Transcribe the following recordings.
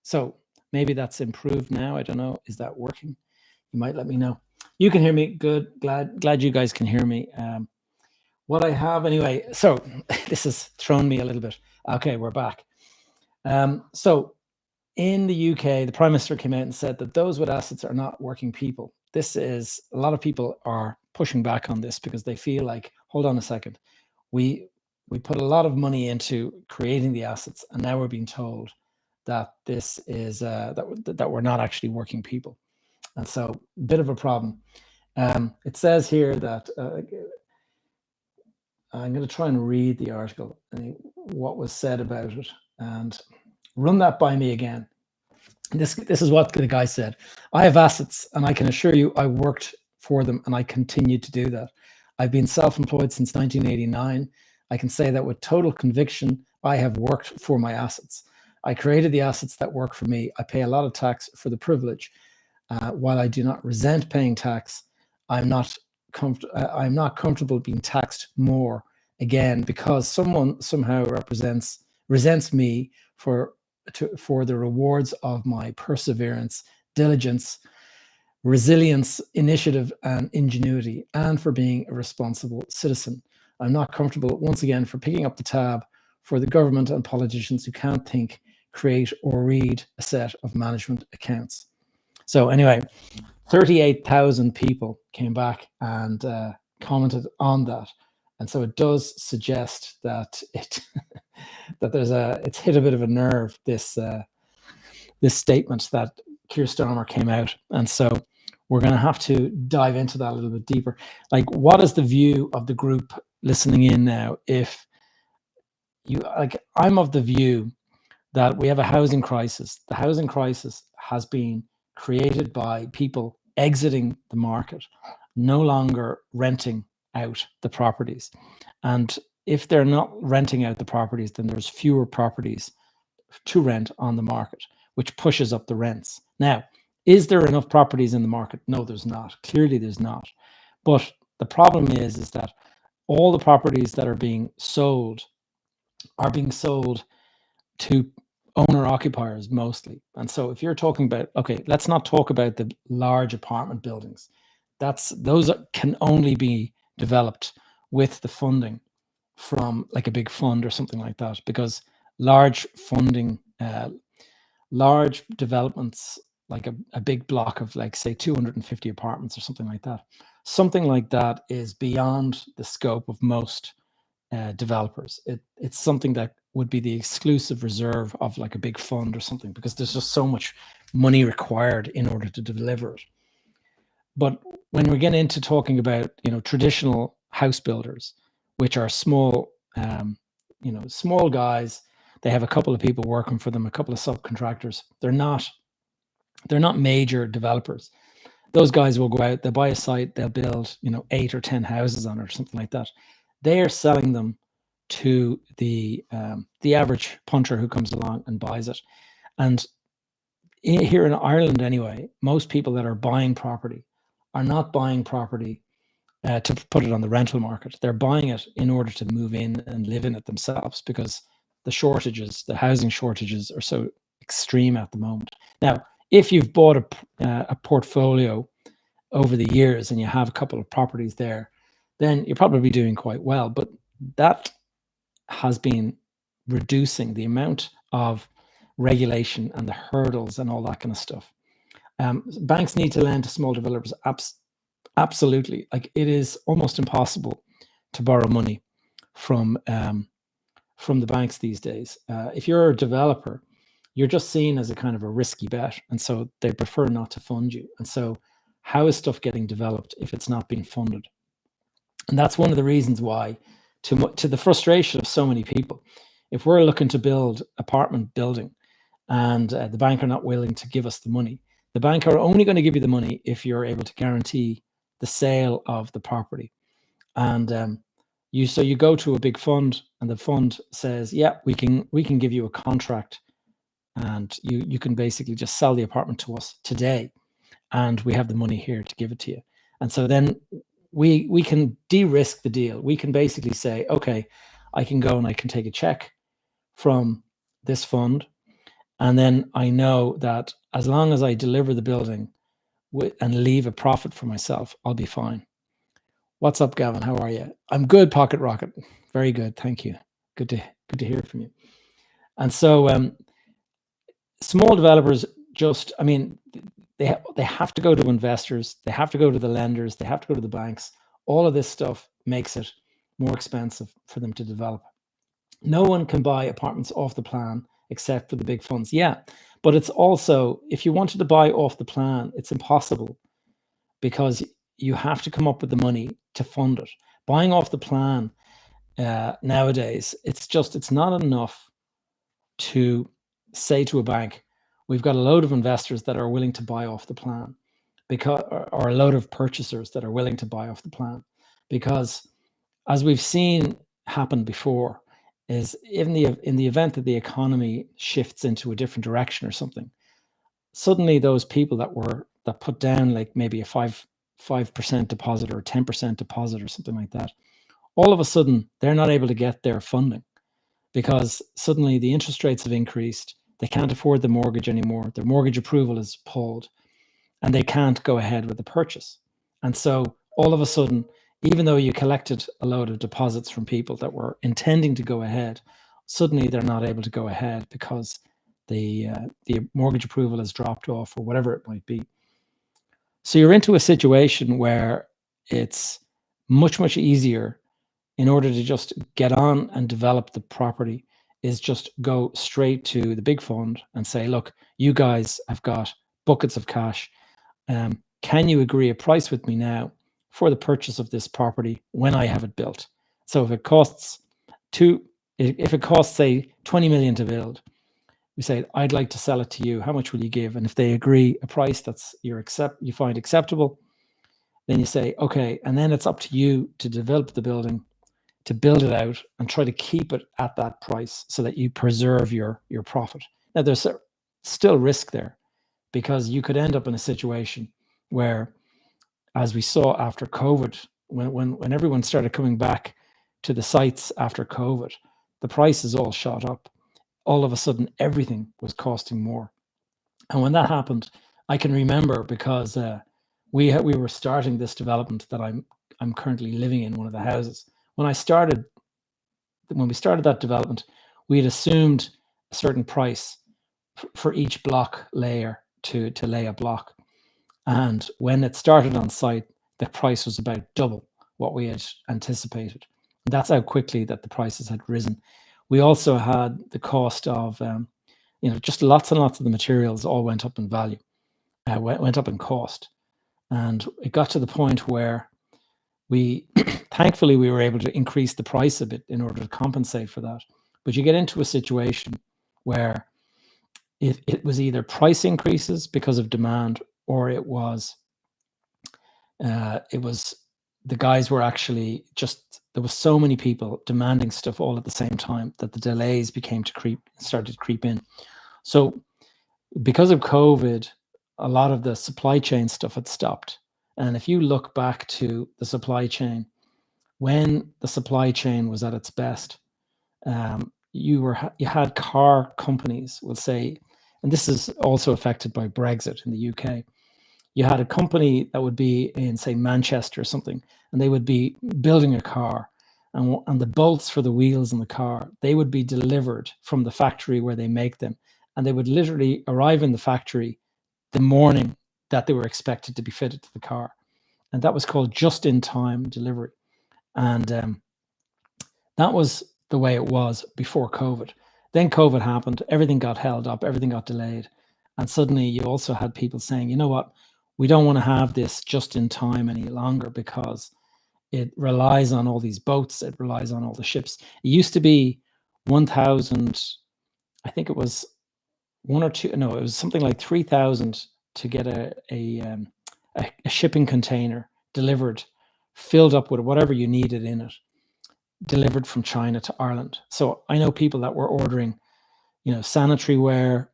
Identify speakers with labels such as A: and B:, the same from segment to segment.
A: So maybe that's improved now. I don't know. Is that working? You might let me know. You can hear me. Good. Glad you guys can hear me. What I have anyway. So this has thrown me a little bit. Okay, we're back. So in the UK, the Prime Minister came out and said that those with assets are not working people. This is, a lot of people are pushing back on this because they feel like, hold on a second, we put a lot of money into creating the assets, and now we're being told that this is that we're not actually working people, and so a bit of a problem. It says here that I'm going to try and read the article and what was said about it, and run that by me again. This is what the guy said. I have assets, and I can assure you I worked for them, and I continue to do that. I've been self-employed since 1989. I can say that with total conviction, I have worked for my assets. I created the assets that work for me. I pay a lot of tax for the privilege. While I do not resent paying tax, I'm not comfortable being taxed more again because someone somehow resents me for the rewards of my perseverance, diligence, resilience, initiative, and ingenuity, and for being a responsible citizen. I'm not comfortable, once again, for picking up the tab for the government and politicians who can't think, create, or read a set of management accounts. So anyway, 38,000 people came back and commented on that. And so it does suggest that it's hit a bit of a nerve, this statement that Keir Starmer came out. And so we're going to have to dive into that a little bit deeper. Like, what is the view of the group listening in now? If you like, I'm of the view that we have a housing crisis. The housing crisis has been created by people exiting the market, no longer renting out the properties. And if they're not renting out the properties, then there's fewer properties to rent on the market, which pushes up the rents. Now, is there enough properties in the market? No, there's not. Clearly, there's not. But the problem is that all the properties that are being sold to owner-occupiers mostly. And so if you're talking about, okay, let's not talk about the large apartment buildings. Those can only be developed with the funding from like a big fund or something like that, because large funding, large developments, like a big block of, like, say 250 apartments or something like that is beyond the scope of most developers. It's something that would be the exclusive reserve of like a big fund or something, because there's just so much money required in order to deliver it. But when we're getting into talking about, traditional house builders, which are small, small guys, they have a couple of people working for them, a couple of subcontractors. They're not major developers. Those guys will go out, they'll buy a site, they'll build, 8 or 10 houses on it or something like that. They are selling them to the average punter who comes along and buys it. And here in Ireland anyway, most people that are buying property are not buying property to put it on the rental market. They're buying it in order to move in and live in it themselves, because the housing shortages are so extreme at the moment. Now, if you've bought a portfolio over the years and you have a couple of properties there, then you're probably doing quite well. But that has been reducing the amount of regulation and the hurdles and all that kind of stuff. Banks need to lend to small developers. Absolutely. Like, it is almost impossible to borrow money from the banks these days. If you're a developer, you're just seen as a kind of a risky bet, and so they prefer not to fund you. And so how is stuff getting developed if it's not being funded? And that's one of the reasons why, to the frustration of so many people, if we're looking to build apartment building and the bank are not willing to give us the money, the bank are only going to give you the money if you're able to guarantee the sale of the property. And you go to a big fund, and the fund says, yeah, we can give you a contract, and you can basically just sell the apartment to us today, and we have the money here to give it to you. And so then we can de-risk the deal. We can basically say, okay, I can go and I can take a check from this fund, And then I know that as long as I deliver the building and leave a profit for myself, I'll be fine. What's up, Gavin? How are you? I'm good, Pocket Rocket. Very good, thank you. Good to hear from you. And so small developers they have to go to investors, they have to go to the lenders, they have to go to the banks. All of this stuff makes it more expensive for them to develop. No one can buy apartments off the plan except for the big funds. Yeah, but it's also, if you wanted to buy off the plan, it's impossible because you have to come up with the money to fund it. Buying off the plan nowadays, it's not enough to say to a bank, we've got a load of investors that are willing to buy off the plan, because, or a load of purchasers that are willing to buy off the plan, because as we've seen happen before, is in the event that the economy shifts into a different direction or something, suddenly those people that put down like maybe a 5% deposit or a 10% deposit or something like that, all of a sudden they're not able to get their funding because suddenly the interest rates have increased. They can't afford the mortgage anymore. Their mortgage approval is pulled and they can't go ahead with the purchase. And so all of a sudden, even though you collected a load of deposits from people that were intending to go ahead, suddenly they're not able to go ahead because the mortgage approval has dropped off or whatever it might be. So you're into a situation where it's much, much easier, in order to just get on and develop the property, is just go straight to the big fund and say, look, you guys have got buckets of cash. Can you agree a price with me now for the purchase of this property when I have it built? So if it costs say 20 million to build, we say, I'd like to sell it to you. How much will you give? And if they agree a price that's you find acceptable, then you say, okay, and then it's up to you to develop the building, to build it out and try to keep it at that price so that you preserve your profit. Now, there's still risk there because you could end up in a situation where, as we saw after COVID, when everyone started coming back to the sites after COVID, the prices all shot up. All of a sudden, everything was costing more. And when that happened, I can remember, because we were starting this development that I'm currently living in, one of the houses. When we started that development, we had assumed a certain price for each block layer to lay a block. And when it started on site, the price was about double what we had anticipated. And that's how quickly that the prices had risen. We also had the cost of, just lots and lots of the materials all went up in value, went up in cost. And it got to the point where thankfully we were able to increase the price a bit in order to compensate for that. But you get into a situation where it was either price increases because of demand, or it was the guys were actually there was so many people demanding stuff all at the same time that the delays started to creep in. So because of COVID, a lot of the supply chain stuff had stopped. And if you look back to the supply chain, when the supply chain was at its best, you had car companies, we'll say, and this is also affected by Brexit in the UK. You had a company that would be in, say, Manchester or something, and they would be building a car, and the bolts for the wheels in the car, they would be delivered from the factory where they make them, and they would literally arrive in the factory the morning that they were expected to be fitted to the car. And that was called just-in-time delivery. And that was the way it was before COVID. Then COVID happened, everything got held up, everything got delayed. And suddenly you also had people saying, you know what, we don't want to have this just in time any longer because it relies on all these boats, it relies on all the ships. It used to be 1,000, I think it was it was something like 3,000 to get a shipping container delivered, filled up with whatever you needed in it, delivered from China to Ireland. So I know people that were ordering, sanitary ware,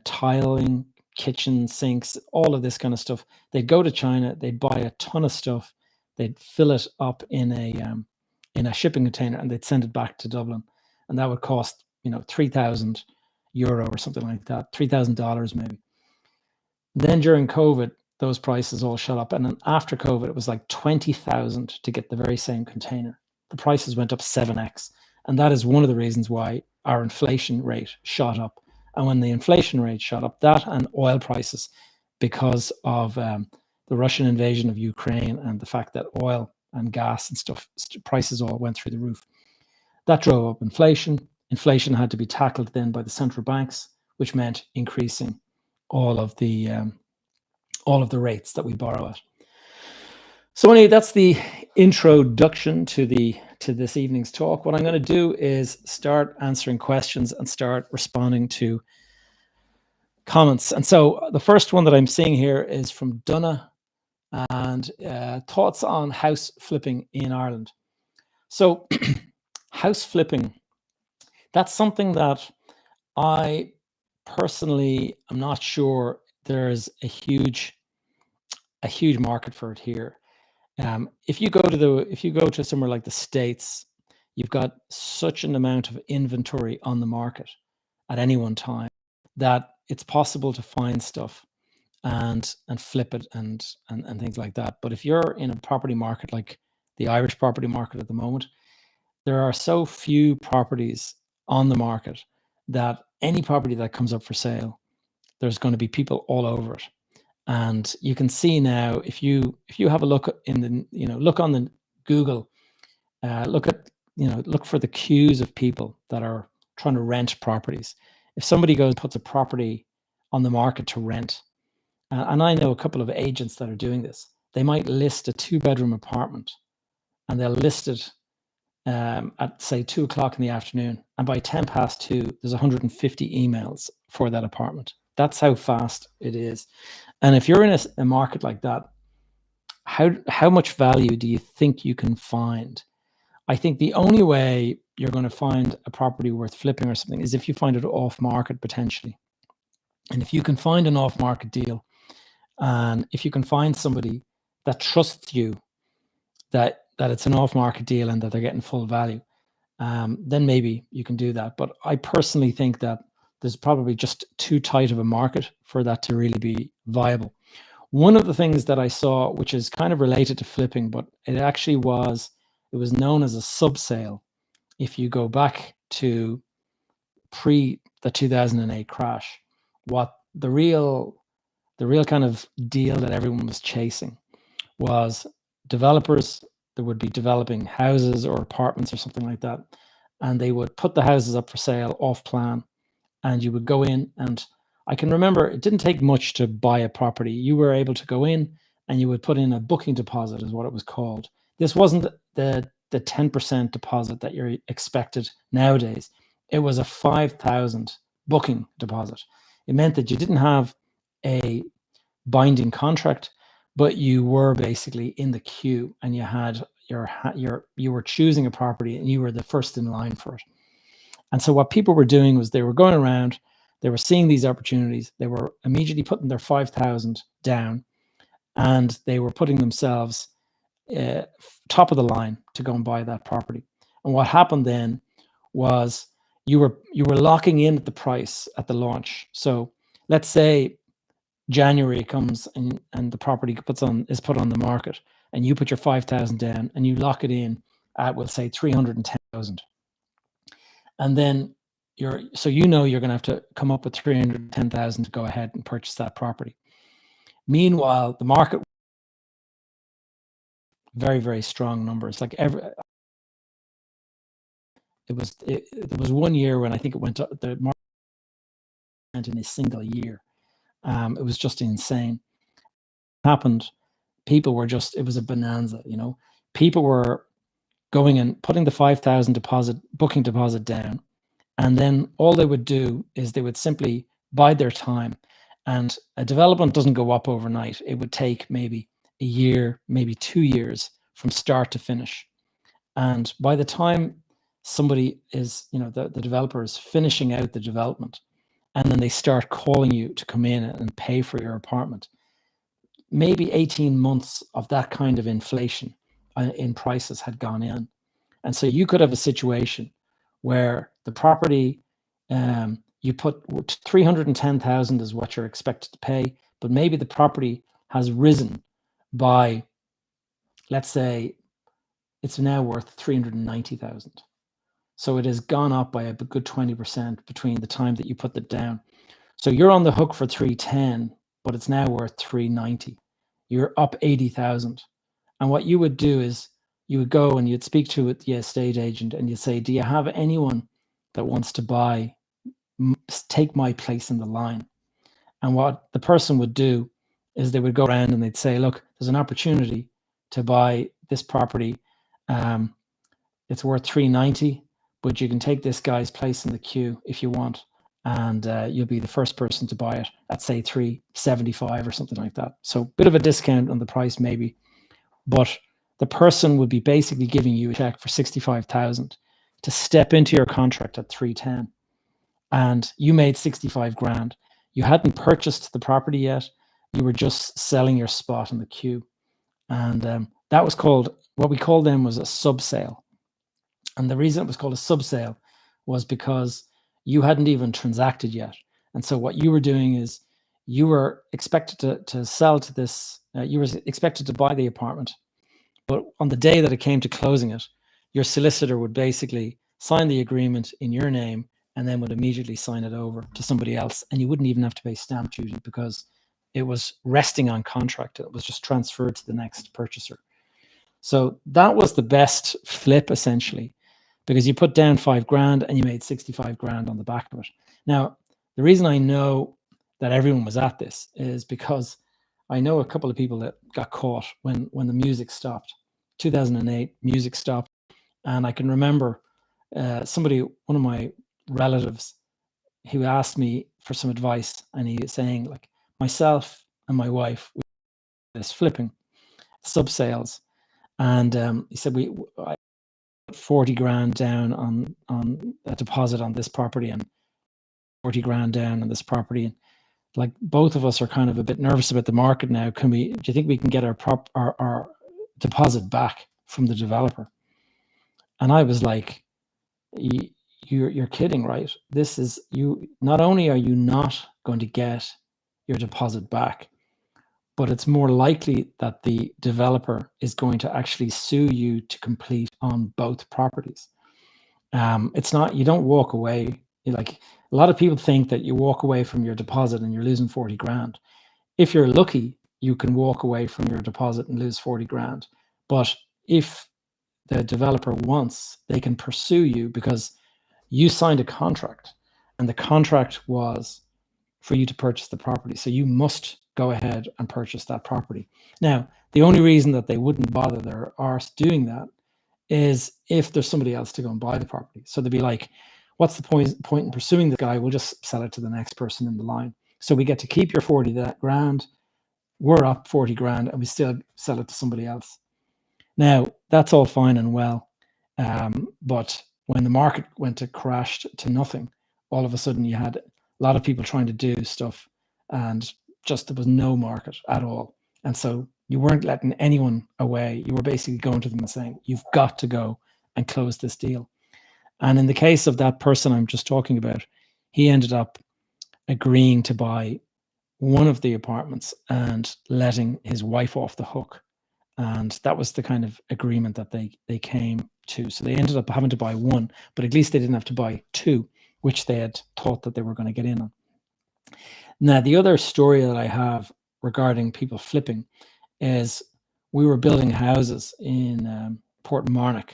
A: tiling, kitchen sinks, all of this kind of stuff. They'd go to China, they'd buy a ton of stuff, they'd fill it up in a shipping container, and they'd send it back to Dublin, and that would cost 3,000 euro or something like that, $3,000 maybe. Then during COVID, those prices all shot up. And then after COVID, it was like 20,000 to get the very same container. The prices went up 7x. And that is one of the reasons why our inflation rate shot up. And when the inflation rate shot up, that and oil prices, because of the Russian invasion of Ukraine and the fact that oil and gas and stuff, prices all went through the roof. That drove up inflation. Inflation had to be tackled then by the central banks, which meant increasing all of the rates that we borrow at. So anyway, that's the introduction to this evening's talk. What I'm going to do is start answering questions and start responding to comments. And so the first one that I'm seeing here is from Donna, and thoughts on house flipping in Ireland. So house flipping, that's something that I personally am not sure there's a huge market for it here. If you go to somewhere like the States, you've got such an amount of inventory on the market at any one time that it's possible to find stuff and flip it and things like that. But if you're in a property market like the Irish property market at the moment, there are so few properties on the market that any property that comes up for sale, there's going to be people all over it. And you can see now, if you have a look in the, look on the Google, look for the queues of people that are trying to rent properties. If somebody goes and puts a property on the market to rent, and I know a couple of agents that are doing this, they might list a 2-bedroom apartment and they'll list it at say 2 o'clock in the afternoon. And by 10 past 2, there's 150 emails for that apartment. That's how fast it is. And if you're in a market like that, how much value do you think you can find? I think the only way you're going to find a property worth flipping or something is if you find it off market potentially. And if you can find an off market deal, and if you can find somebody that trusts you that it's an off market deal and that they're getting full value, then maybe you can do that. But I personally think that there's probably just too tight of a market for that to really be viable. One of the things that I saw, which is kind of related to flipping, but it was known as a subsale. If you go back to pre the 2008 crash, what the real kind of deal that everyone was chasing was developers that would be developing houses or apartments or something like that, and they would put the houses up for sale off plan, and you would go in, and I can remember it didn't take much to buy a property. You were able to go in and you would put in a booking deposit, is what it was called. This wasn't the 10% deposit that you're expected nowadays. It was a 5,000 booking deposit. It meant that you didn't have a binding contract, but you were basically in the queue, and you had you were choosing a property and you were the first in line for it. And so what people were doing was they were going around, they were seeing these opportunities, they were immediately putting their 5,000 down, and they were putting themselves top of the line to go and buy that property. And what happened then was you were locking in at the price at the launch. So let's say January comes and the property is put on the market, and you put your 5,000 down and you lock it in at, we'll say, 310,000. And then you're going to have to come up with 310,000 to go ahead and purchase that property. Meanwhile, the market, very, very strong numbers. Like there was 1 year when I think it went up, the market went in a single year. It was just insane. What happened? People were it was a bonanza, People were going and putting the 5,000 booking deposit down, and then all they would do is they would simply bide their time. And a development doesn't go up overnight. It would take maybe a year, maybe 2 years from start to finish. And by the time somebody is, the developer is finishing out the development, and then they start calling you to come in and pay for your apartment, maybe 18 months of that kind of inflation in prices had gone in. And so you could have a situation where the property you put 310,000 is what you're expected to pay, but maybe the property has risen by, let's say, it's now worth 390,000. So it has gone up by a good 20% between the time that you put it down. So you're on the hook for 310, but it's now worth 390. You're up 80,000. And what you would do is you would go and you'd speak to the estate agent and you'd say, do you have anyone that wants to buy, take my place in the line? And what the person would do is they would go around and they'd say, look, there's an opportunity to buy this property. It's worth 390, but you can take this guy's place in the queue if you want. And you'll be the first person to buy it at, say, 375 or something like that. So a bit of a discount on the price maybe, but the person would be basically giving you a check for 65,000 to step into your contract at 310. And you made 65 grand. You hadn't purchased the property yet. You were just selling your spot in the queue. And that was called, what we called them was a subsale. And the reason it was called a subsale was because you hadn't even transacted yet. And so what you were doing is you were expected to sell to this, you were expected to buy the apartment. But on the day that it came to closing it, your solicitor would basically sign the agreement in your name and then would immediately sign it over to somebody else. And you wouldn't even have to pay stamp duty because it was resting on contract. It was just transferred to the next purchaser. So that was the best flip, essentially, because you put down 5 grand and you made 65 grand on the back of it. Now, the reason I know that everyone was at this is because I know a couple of people that got caught when the music stopped. 2008, music stopped. And I can remember somebody, one of my relatives, who asked me for some advice, and he was saying, like, myself and my wife, we did this flipping subsales, and he said I put 40 grand down on a deposit on this property and 40 grand down on this property, and like both of us are kind of a bit nervous about the market now. Do you think we can get our deposit back from the developer? And I was like, you're kidding, right? This is, you, not only are you not going to get your deposit back, but it's more likely that the developer is going to actually sue you to complete on both properties. It's not, you don't walk away. Like, a lot of people think that you walk away from your deposit and you're losing 40 grand. If you're lucky, you can walk away from your deposit and lose 40 grand. But if the developer wants, they can pursue you because you signed a contract, and the contract was for you to purchase the property. So you must go ahead and purchase that property. Now, the only reason that they wouldn't bother their arse doing that is if there's somebody else to go and buy the property. So they'd be like, what's the point in pursuing the guy? We'll just sell it to the next person in the line. So we get to keep your 40 grand. We're up 40 grand and we still sell it to somebody else. Now, that's all fine and well. But when the market went to crashed to nothing, all of a sudden you had a lot of people trying to do stuff, and just there was no market at all. And so you weren't letting anyone away. You were basically going to them and saying, you've got to go and close this deal. And in the case of that person I'm just talking about, he ended up agreeing to buy one of the apartments and letting his wife off the hook. And that was the kind of agreement that they came to. So they ended up having to buy one, but at least they didn't have to buy two, which they had thought that they were going to get in on. Now, the other story that I have regarding people flipping is we were building houses in Portmarnock,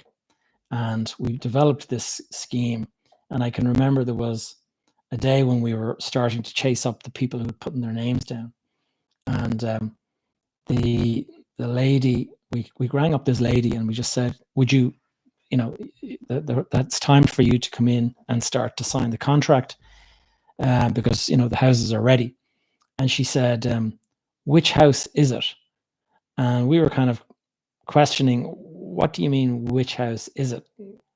A: and we developed this scheme. And I can remember there was a day when we were starting to chase up the people who had put their names down. And the lady, we rang up this lady and we just said, would you, that's time for you to come in and start to sign the contract because, the houses are ready. And she said, which house is it? And we were kind of questioning, what do you mean, which house is it?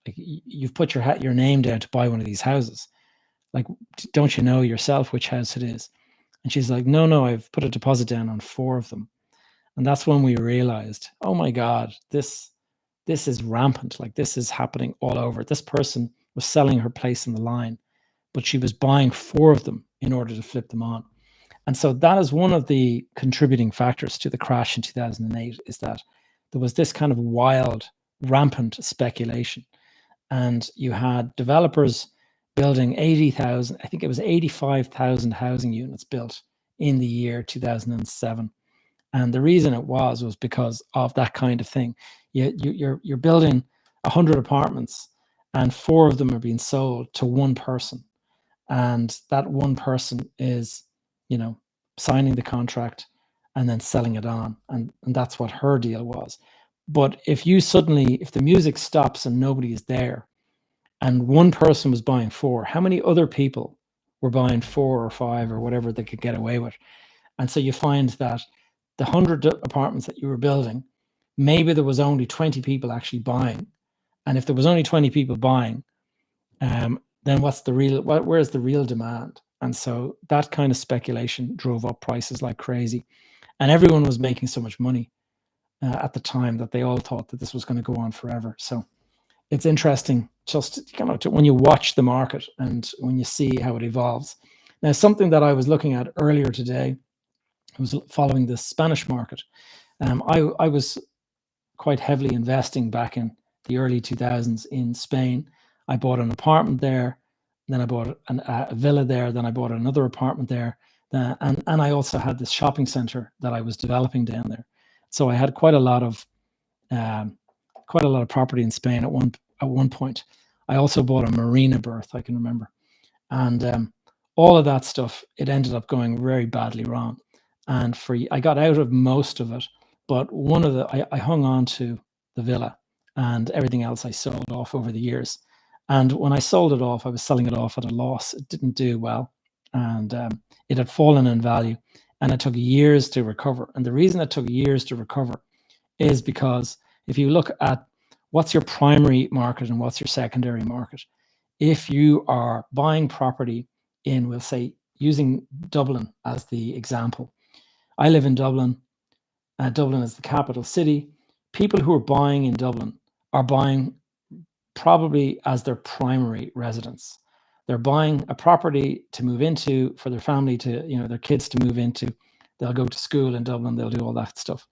A: Like, you've put your name down to buy one of these houses. Like, don't you know yourself which house it is? And she's like, no, I've put a deposit down on 4 of them. And that's when we realized, oh my God, this is rampant. Like, this is happening all over. This person was selling her place in the line but she was buying 4 of them in order to flip them on. And so that is one of the contributing factors to the crash in 2008, is that there was this kind of wild, rampant speculation. And you had developers building 80,000, I think it was 85,000 housing units built in the year 2007. And the reason it was because of that kind of thing. You're building 100 apartments and 4 of them are being sold to one person. And that one person is, signing the contract and then selling it on. And that's what her deal was. But if the music stops and nobody is there, and one person was buying 4, how many other people were buying 4 or 5 or whatever they could get away with? And so you find that the 100 apartments that you were building, maybe there was only 20 people actually buying. And if there was only 20 people buying, then where's the real demand? And so that kind of speculation drove up prices like crazy. And everyone was making so much money at the time that they all thought that this was going to go on forever. So it's interesting just kind of when you watch the market and when you see how it evolves. Now, something that I was looking at earlier today, I was following the Spanish market. I was quite heavily investing back in the early 2000s in Spain. I bought an apartment there, then I bought a villa there, then I bought another apartment there, and I also had this shopping center that I was developing down there. So I had quite a lot of property in Spain at one point. I also bought a marina berth, I can remember, and all of that stuff, it ended up going very badly wrong. And I got out of most of it, but I hung on to the villa, and everything else I sold off over the years. And when I sold it off, I was selling it off at a loss. It didn't do well, and it had fallen in value, and it took years to recover. And the reason it took years to recover is because if you look at what's your primary market and what's your secondary market, if you are buying property in, we'll say, using Dublin as the example, I live in Dublin. Dublin is the capital city. People who are buying in Dublin are buying probably as their primary residence. They're buying a property to move into for their family to, their kids to move into. They'll go to school in Dublin. They'll do all that stuff.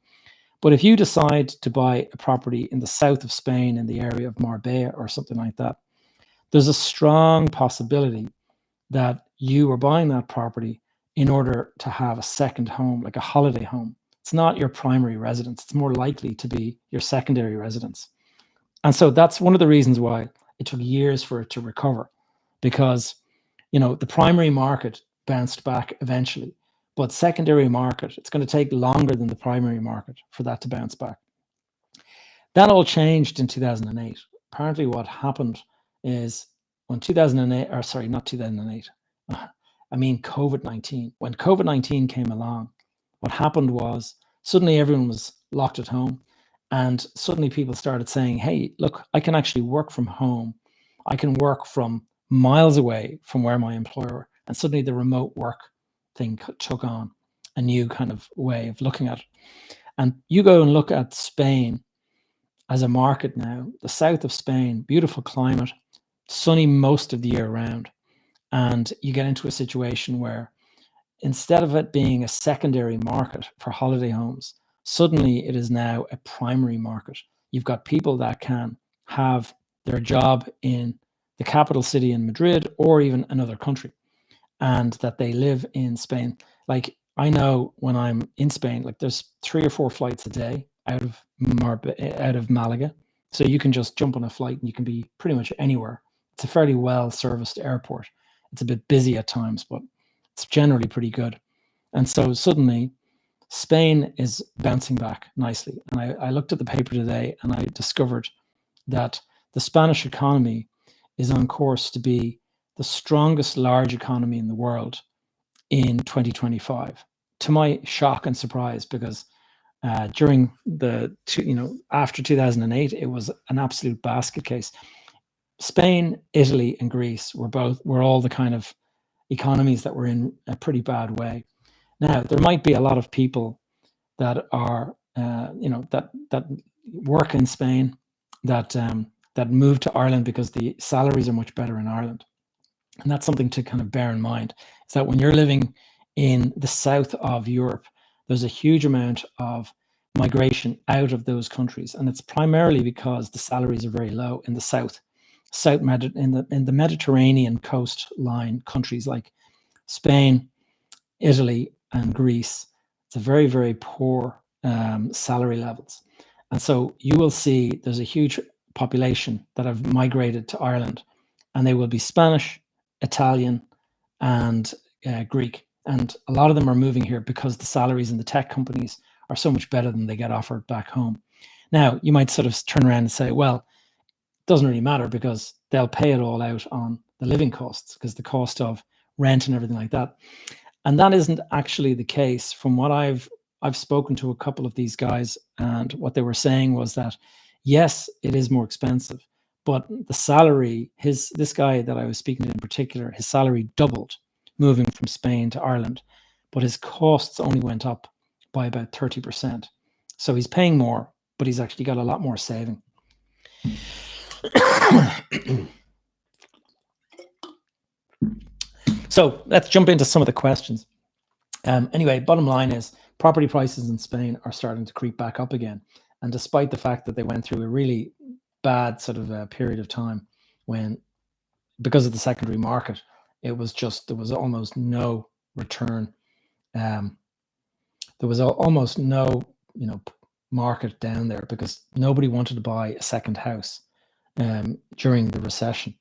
A: But if you decide to buy a property in the south of Spain, in the area of Marbella or something like that, there's a strong possibility that you are buying that property in order to have a second home, like a holiday home. It's not your primary residence. It's more likely to be your secondary residence. And so that's one of the reasons why it took years for it to recover, because, the primary market bounced back eventually, but secondary market, it's going to take longer than the primary market for that to bounce back. That all changed in 2008. Apparently what happened is when COVID-19. When COVID-19 came along, what happened was suddenly everyone was locked at home, and suddenly people started saying, hey, look, I can actually work from home. I can work from miles away from where my employer, and suddenly the remote work thing took on a new kind of way of looking at it. And you go and look at Spain as a market now, the south of Spain, beautiful climate, sunny most of the year round. And you get into a situation where instead of it being a secondary market for holiday homes, suddenly it is now a primary market. You've got people that can have their job in the capital city in Madrid or even another country, and that they live in Spain. Like, I know when I'm in Spain, like there's 3 or 4 flights a day out of Malaga. So you can just jump on a flight and you can be pretty much anywhere. It's a fairly well-serviced airport. It's a bit busy at times, but it's generally pretty good. And so suddenly Spain is bouncing back nicely. And I looked at the paper today and I discovered that the Spanish economy is on course to be the strongest large economy in the world in 2025, to my shock and surprise, because during after 2008, it was an absolute basket case. Spain, Italy, and Greece were all the kind of economies that were in a pretty bad way. Now, there might be a lot of people that are, that work in Spain, that move to Ireland because the salaries are much better in Ireland. And that's something to kind of bear in mind, is that when you're living in the south of Europe, there's a huge amount of migration out of those countries. And it's primarily because the salaries are very low in the south, in the Mediterranean coastline countries like Spain, Italy, and Greece. It's a very, very poor salary levels. And so you will see there's a huge population that have migrated to Ireland, and they will be Spanish, Italian, and Greek. And a lot of them are moving here because the salaries in the tech companies are so much better than they get offered back home. Now, you might sort of turn around and say, well, it doesn't really matter because they'll pay it all out on the living costs, because the cost of rent and everything like that. And that isn't actually the case. From what I've spoken to a couple of these guys, and what they were saying was that, yes, it is more expensive, but the salary, this guy that I was speaking to in particular, his salary doubled moving from Spain to Ireland, but his costs only went up by about 30%. So he's paying more, but he's actually got a lot more saving. So let's jump into some of the questions. Anyway, bottom line is property prices in Spain are starting to creep back up again. And despite the fact that they went through a really bad sort of period of time when, because of the secondary market, there was almost no return. There was almost no, market down there because nobody wanted to buy a second house during the recession.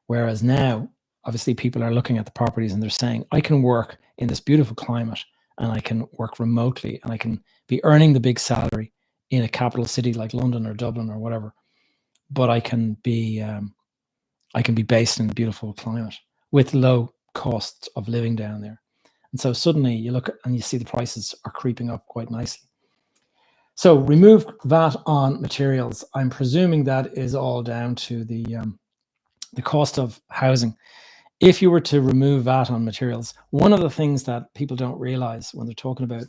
A: Whereas now, obviously, people are looking at the properties and they're saying, I can work in this beautiful climate and I can work remotely and I can be earning the big salary in a capital city like London or Dublin or whatever, but I can be based in a beautiful climate with low costs of living down there. And so suddenly you look and you see the prices are creeping up quite nicely. So remove VAT on materials. I'm presuming that is all down to the cost of housing. If you were to remove VAT on materials, one of the things that people don't realize when they're talking about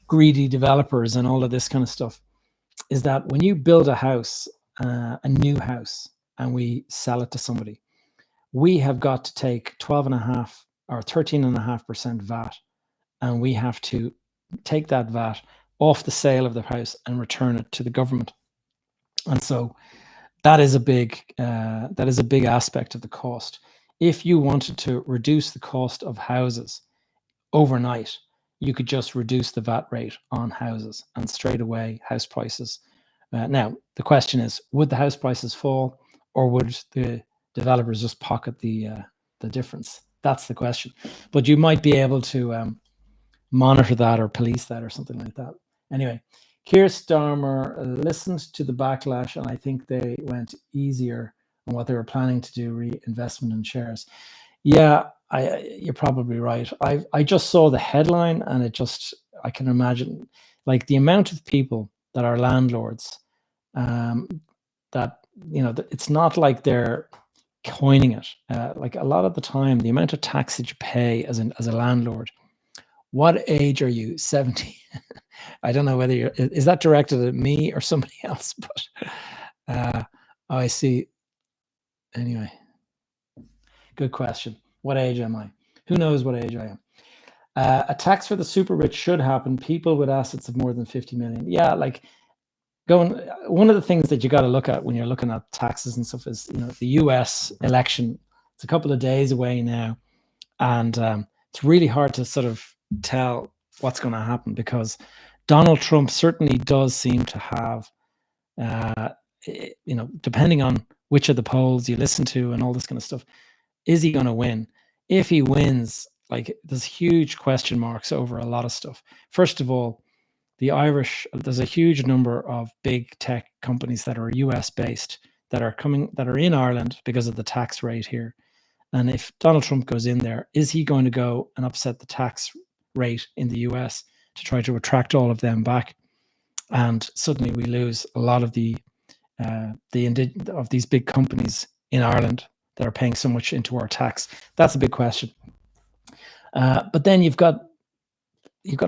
A: greedy developers and all of this kind of stuff is that when you build a house, a new house, and we sell it to somebody, we have got to take 12.5 or 13.5% VAT, and we have to take that VAT off the sale of the house and return it to the government. And so that is a big aspect of the cost. If you wanted to reduce the cost of houses overnight, you could just reduce the VAT rate on houses and straight away house prices. Now, the question is, would the house prices fall, or would the developers just pocket the difference? That's the question. But you might be able to monitor that or police that or something like that. Anyway, Keir Starmer listened to the backlash, and I think they went easier on what they were planning to do, reinvestment in shares. Yeah, you're probably right. I just saw the headline, and I can imagine like the amount of people that are landlords, that it's not like they're coining it. Like a lot of the time, the amount of tax that you pay as a landlord. What age are you? 70. I don't know whether is that directed at me or somebody else, but I see. Anyway, good question. What age am I? Who knows what age I am? A tax for the super rich should happen. People with assets of more than 50 million. Yeah, like one of the things that you got to look at when you're looking at taxes and stuff is, the US election. It's a couple of days away now, and it's really hard to sort of tell what's going to happen, because Donald Trump certainly does seem to have, depending on which of the polls you listen to and all this kind of stuff, is he going to win? If he wins, like, there's huge question marks over a lot of stuff. First of all, there's a huge number of big tech companies that are US based that are in Ireland because of the tax rate here. And if Donald Trump goes in there, is he going to go and upset the tax rate in the US to try to attract all of them back? And suddenly we lose a lot of of these big companies in Ireland that are paying so much into our tax. That's a big question. But then you've got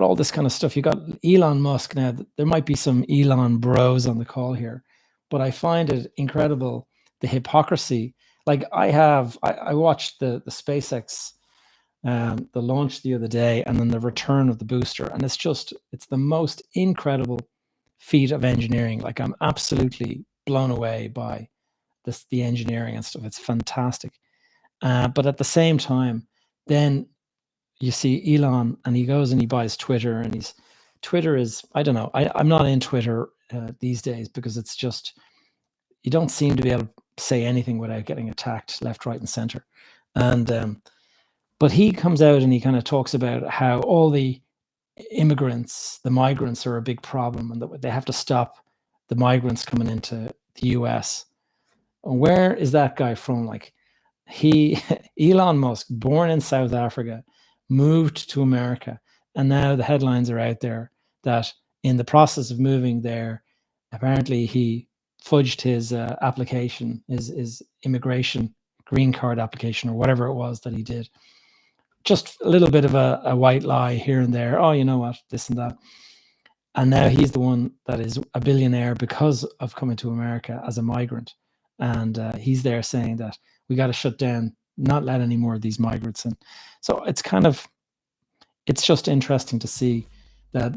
A: all this kind of stuff. You've got Elon Musk. Now, there might be some Elon bros on the call here, but I find it incredible, the hypocrisy. Like I watched the SpaceX the launch the other day, and then the return of the booster, and it's the most incredible feat of engineering. Like, I'm absolutely blown away by the engineering and stuff. It's fantastic. But at the same time, then you see Elon, and he goes and he buys Twitter, and Twitter is, I don't know, I'm not in Twitter these days, because it's just, you don't seem to be able to say anything without getting attacked left, right, and center. And but he comes out and he kind of talks about how all the migrants are a big problem, and that they have to stop the migrants coming into the US. Where is that guy from? Like, Elon Musk, born in South Africa, moved to America, and now the headlines are out there that in the process of moving there, apparently he fudged his application, his immigration green card application, or whatever it was that he did. Just a little bit of a white lie here and there. Oh, you know what, this and that. And now he's the one that is a billionaire because of coming to America as a migrant. And he's there saying that we got to shut down, not let any more of these migrants in. So it's just interesting to see that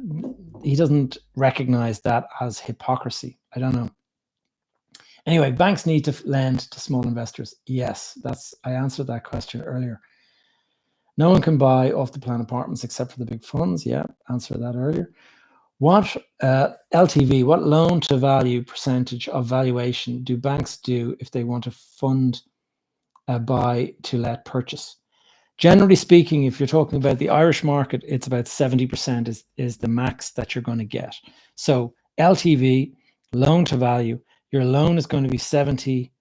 A: he doesn't recognize that as hypocrisy. I don't know. Anyway, banks need to lend to small investors. Yes, I answered that question earlier. No one can buy off the plan apartments except for the big funds. Yeah, answered that earlier. What LTV, what loan to value percentage of valuation do banks do if they want to fund a buy to let purchase? Generally speaking, if you're talking about the Irish market, it's about 70% is the max that you're going to get. So LTV, loan to value, your loan is going to be 70%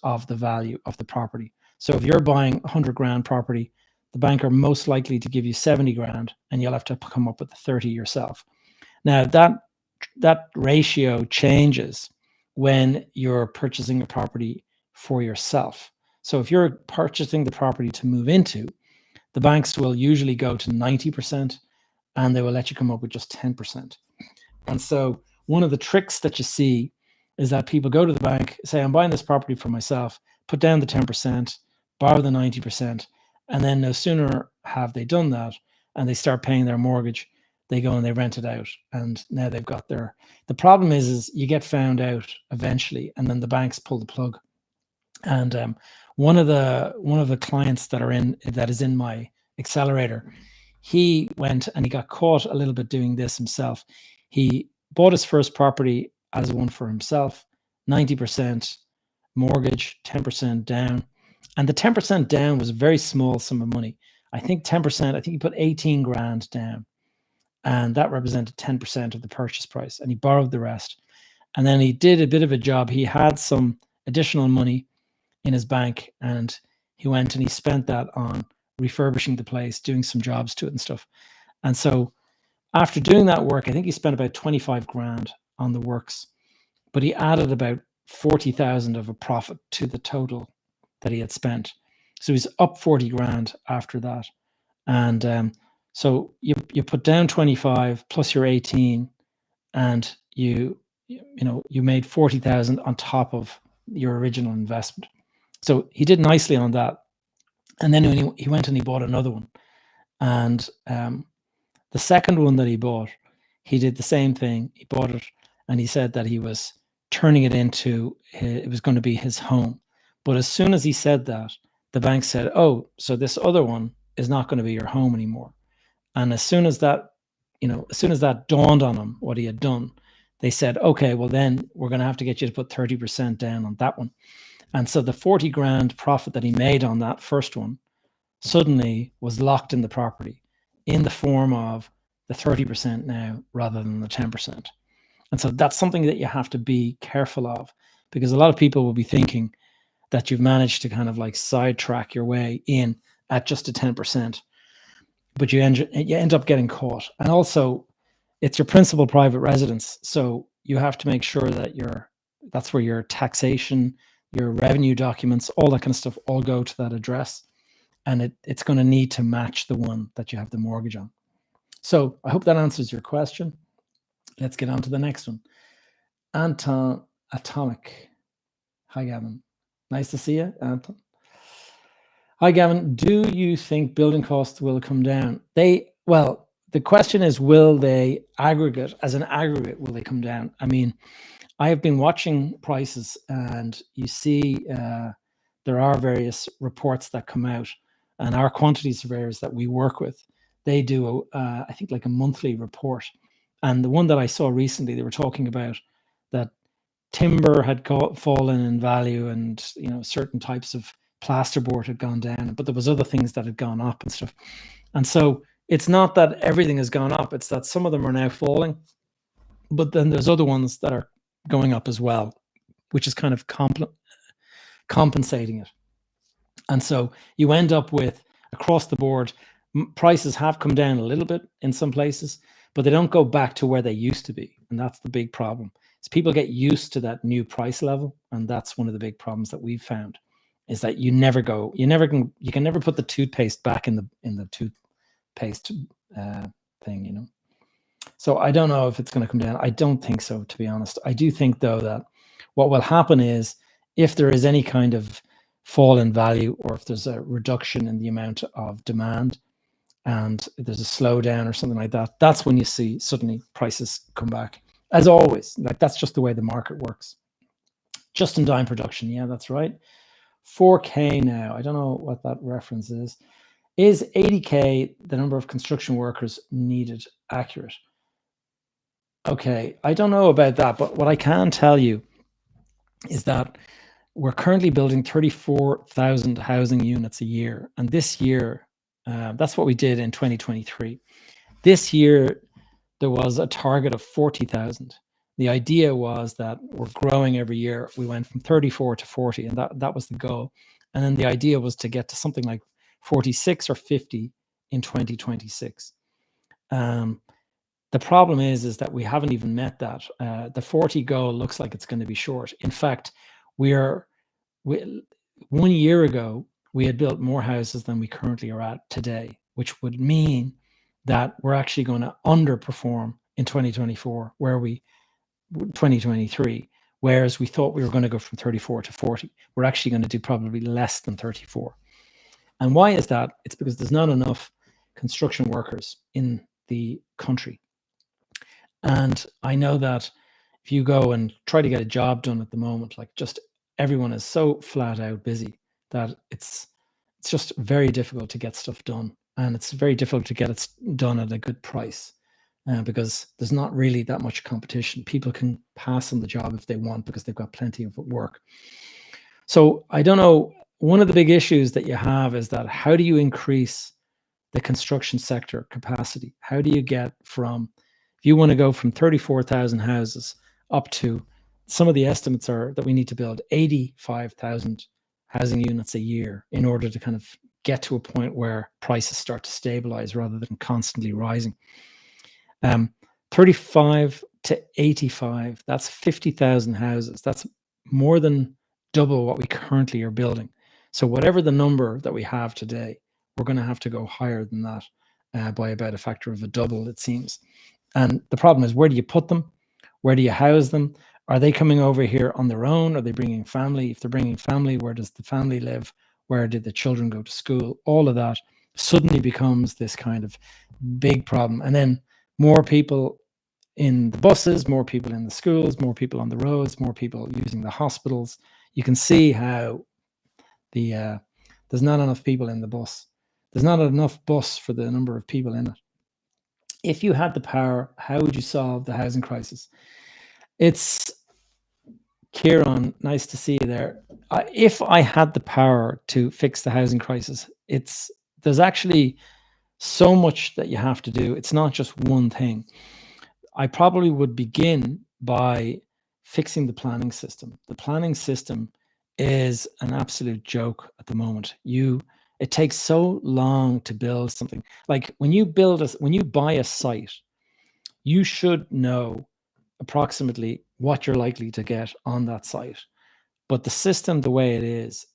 A: of the value of the property. So if you're buying 100 grand property, the bank are most likely to give you 70 grand, and you'll have to come up with the 30 yourself. Now that ratio changes when you're purchasing a property for yourself. So if you're purchasing the property to move into, the banks will usually go to 90%, and they will let you come up with just 10%. And so one of the tricks that you see is that people go to the bank, say, I'm buying this property for myself, put down the 10%, borrow the 90%, and then no sooner have they done that and they start paying their mortgage, they go and they rent it out, and now they've got the problem is you get found out eventually, and then the banks pull the plug. And one of the clients that is in my accelerator, he went and he got caught a little bit doing this himself. He bought his first property as one for himself, 90% mortgage, 10% down. And the 10% down was a very small sum of money. I think 10%, I think he put 18 grand down, and that represented 10% of the purchase price, and he borrowed the rest. And then he did a bit of a job. He had some additional money in his bank, and he went and he spent that on refurbishing the place, doing some jobs to it and stuff. And so after doing that work, I think he spent about 25 grand on the works, but he added about 40,000 of a profit to the total that he had spent. So he's up 40 grand after that. And so you put down 25 plus your 18, and you made 40,000 on top of your original investment. So he did nicely on that. And then when he went and he bought another one. And the second one that he bought, he did the same thing. He bought it, and he said that he was turning it into, it was going to be his home. But as soon as he said that, the bank said, oh, so this other one is not going to be your home anymore. And as soon as that dawned on him what he had done, they said, okay, well then we're going to have to get you to put 30% down on that one. And so the 40 grand profit that he made on that first one suddenly was locked in the property in the form of the 30% now rather than the 10%. And so that's something that you have to be careful of, because a lot of people will be thinking that you've managed to kind of like sidetrack your way in at just a 10%, but you end up getting caught. And also, it's your principal private residence, so you have to make sure that that's where your taxation, your revenue documents, all that kind of stuff all go to that address, and it's going to need to match the one that you have the mortgage on. So I hope that answers your question. Let's get on to the next one. Anton Atomic. Hi, Gavin. Nice to see you, Anton. Hi, Gavin. Do you think building costs will come down? Well, the question is, will they aggregate, as an aggregate, will they come down? I mean, I have been watching prices, and you see there are various reports that come out, and our quantity surveyors that we work with, they do, I think, like a monthly report. And the one that I saw recently, they were talking about that timber had fallen in value, and certain types of plasterboard had gone down, but there was other things that had gone up and stuff. And so it's not that everything has gone up, it's that some of them are now falling, but then there's other ones that are going up as well, which is kind of compensating it. And so you end up with, across the board, prices have come down a little bit in some places, but they don't go back to where they used to be. And that's the big problem. Is people get used to that new price level, and that's one of the big problems that we've found, is that you can never put the toothpaste back in the toothpaste thing, So I don't know if it's going to come down. I don't think so, to be honest. I do think, though, that what will happen is, if there is any kind of fall in value, or if there's a reduction in the amount of demand, and there's a slowdown or something like that, that's when you see suddenly prices come back. As always, like, that's just the way the market works. Just-in-time production, yeah, that's right. 4K now. I don't know what that reference is. Is 80K the number of construction workers needed accurate? Okay, I don't know about that, but what I can tell you is that we're currently building 34,000 housing units a year. And this year, that's what we did in 2023. This year, there was a target of 40,000. The idea was that we're growing every year. We went from 34 to 40, and that was the goal. And then the idea was to get to something like 46 or 50 in 2026. The problem is that we haven't even met that. The 40 goal looks like it's going to be short. In fact, 1 year ago, we had built more houses than we currently are at today, which would mean that we're actually going to underperform in 2023, whereas we thought we were going to go from 34 to 40. We're actually going to do probably less than 34. And why is that? It's because there's not enough construction workers in the country. And I know that if you go and try to get a job done at the moment, like, just everyone is so flat out busy that it's just very difficult to get stuff done. And it's very difficult to get it done at a good price, because there's not really that much competition. People can pass on the job if they want, because they've got plenty of work. So I don't know. One of the big issues that you have is that, how do you increase the construction sector capacity? How do you get from, if you want to go from 34,000 houses up to, some of the estimates are that we need to build 85,000 housing units a year in order to kind of get to a point where prices start to stabilize rather than constantly rising. 35 to 85, that's 50,000 houses. That's more than double what we currently are building. So whatever the number that we have today, we're going to have to go higher than that by about a factor of a double, it seems. And the problem is, where do you put them? Where do you house them? Are they coming over here on their own? Are they bringing family? If they're bringing family, where does the family live? Where did the children go to school? All of that suddenly becomes this kind of big problem. And then more people in the buses, more people in the schools, more people on the roads, more people using the hospitals. You can see how there's not enough people in the bus. There's not enough bus for the number of people in it. If you had the power, how would you solve the housing crisis? It's Kieran, nice to see you there. If I had the power to fix the housing crisis, there's actually so much that you have to do. It's not just one thing. I probably would begin by fixing the planning system. The planning system is an absolute joke at the moment. It takes so long to build something. Like, when you buy a site, you should know approximately what you're likely to get on that site. But the system, the way it is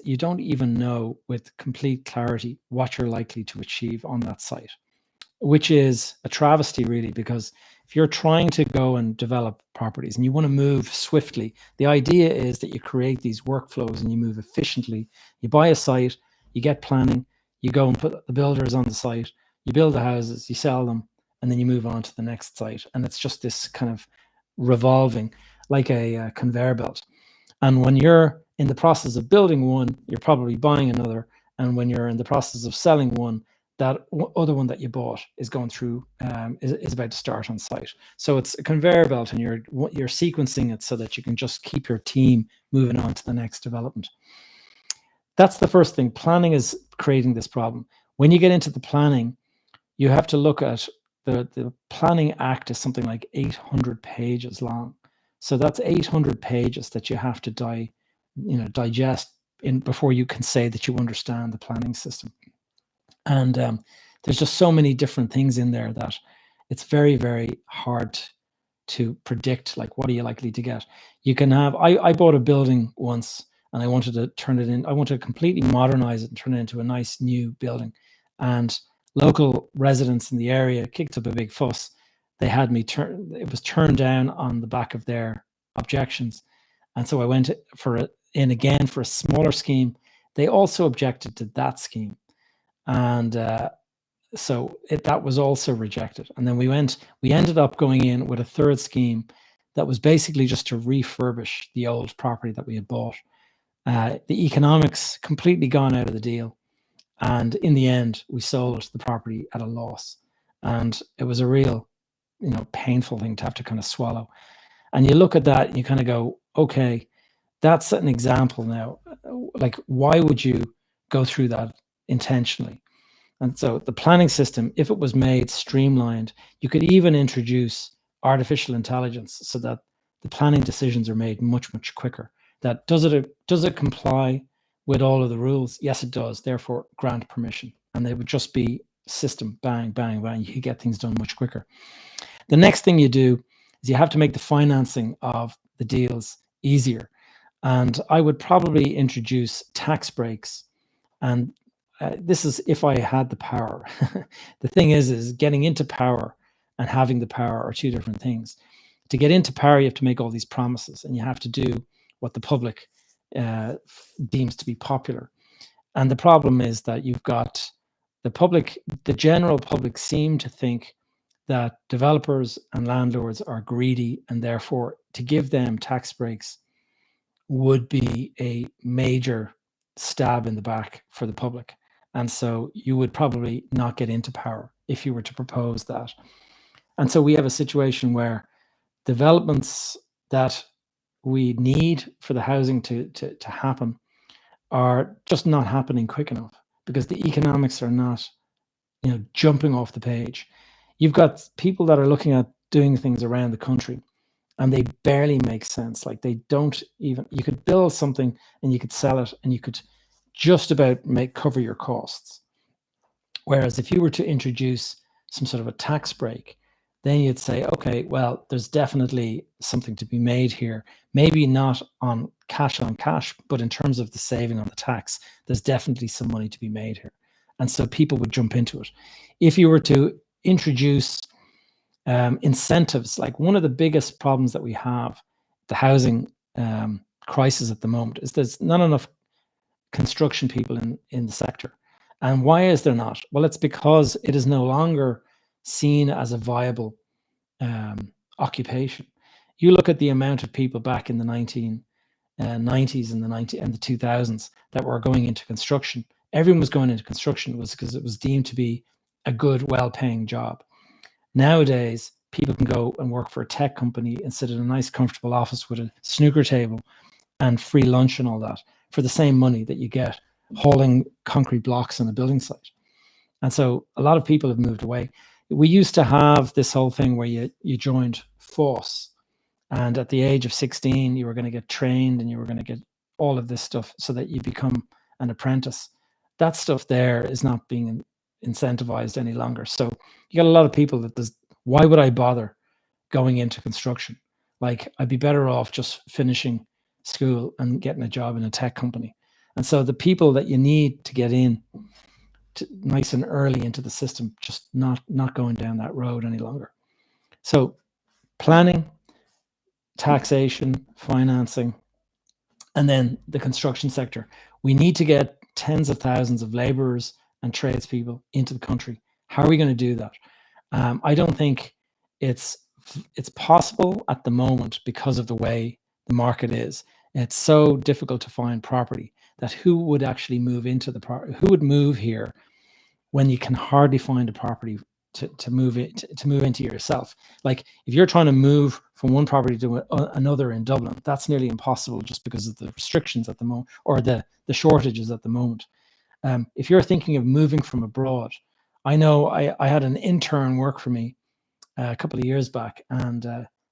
A: you don't even know with complete clarity what you're likely to achieve on that site, which is a travesty, really, because if you're trying to go and develop properties and you want to move swiftly, the idea is that you create these workflows and you move efficiently. You buy a site, you get planning, you go and put the builders on the site, you build the houses, you sell them, and then you move on to the next site. And it's just this kind of revolving like a conveyor belt. And when you're in the process of building one, you're probably buying another. And when you're in the process of selling one, that other one that you bought is going through, is about to start on site. So it's a conveyor belt, and you're sequencing it so that you can just keep your team moving on to the next development. That's the first thing. Planning is creating this problem. When you get into the planning, you have to look at the Planning Act is something like 800 pages long. So that's 800 pages that you have to digest before you can say that you understand the planning system. And there's just so many different things in there that it's very, very hard to predict, like, what are you likely to get? You can have, I bought a building once and I wanted to turn it in, I wanted to completely modernize it and turn it into a nice new building. And local residents in the area kicked up a big fuss. They had me it was turned down on the back of their objections. And so I went in again for a smaller scheme. They also objected to that scheme. And so that was also rejected. And then we ended up going in with a third scheme that was basically just to refurbish the old property that we had bought. The economics completely gone out of the deal. And in the end, we sold the property at a loss. And it was a real, painful thing to have to kind of swallow. And you look at that and you kind of go, okay, that's an example now. Like, why would you go through that intentionally? And so the planning system, if it was made streamlined, you could even introduce artificial intelligence so that the planning decisions are made much, much quicker. That does it comply with all of the rules? Yes, it does. Therefore, grant permission. And they would just be system, bang, bang, bang. You could get things done much quicker. The next thing you do is you have to make the financing of the deals easier. And I would probably introduce tax breaks. And this is if I had the power. The thing is getting into power and having the power are two different things. To get into power, you have to make all these promises and you have to do what the public deems to be popular. And the problem is that you've got the general public seem to think that developers and landlords are greedy, and therefore to give them tax breaks would be a major stab in the back for the public. And so you would probably not get into power if you were to propose that. And so we have a situation where developments that we need for the housing to happen are just not happening quick enough because the economics are not, jumping off the page. You've got people that are looking at doing things around the country and they barely make sense. Like you could build something and you could sell it and you could just about cover your costs. Whereas if you were to introduce some sort of a tax break, then you'd say, okay, well, there's definitely something to be made here. Maybe not on cash, but in terms of the saving on the tax, there's definitely some money to be made here. And so people would jump into it. If you were to introduce incentives, like one of the biggest problems that we have, the housing crisis at the moment, is there's not enough construction people in the sector. And why is there not? Well, it's because it is no longer seen as a viable occupation. You look at the amount of people back in the 1990s and the 2000s that were going into construction. Everyone was going into construction because it was deemed to be a good, well-paying job. Nowadays, people can go and work for a tech company and sit in a nice, comfortable office with a snooker table and free lunch and all that for the same money that you get hauling concrete blocks on a building site. And so a lot of people have moved away. We used to have this whole thing where you joined FOSS, and at the age of 16, you were going to get trained and you were going to get all of this stuff so that you become an apprentice. That stuff there is not being incentivized any longer. So you got a lot of people why would I bother going into construction? Like, I'd be better off just finishing school and getting a job in a tech company. And so the people that you need to get in nice and early into the system, just not going down that road any longer. So planning, taxation, financing, and then the construction sector. We need to get tens of thousands of laborers and tradespeople into the country. How are we going to do that? I don't think it's possible at the moment because of the way the market is. It's so difficult to find property that who would actually move into the who would move here when you can hardly find a property to move it to move into yourself. Like if you're trying to move from one property to another in Dublin, that's nearly impossible just because of the restrictions at the moment, or the shortages at the moment. If you're thinking of moving from abroad, I know I had an intern work for me a couple of years back, and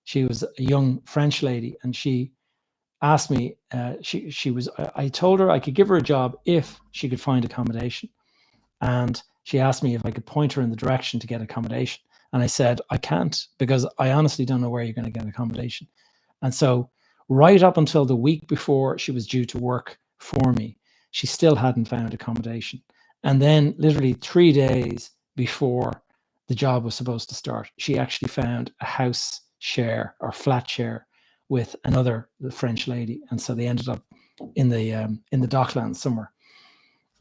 A: she was a young French lady, and she asked me, I told her I could give her a job if she could find accommodation. And she asked me if I could point her in the direction to get accommodation. And I said, I can't, because I honestly don't know where you're going to get accommodation. And so right up until the week before she was due to work for me, she still hadn't found accommodation. And then literally 3 days before the job was supposed to start, she actually found a house share or flat share with another French lady. And so they ended up in the Docklands somewhere.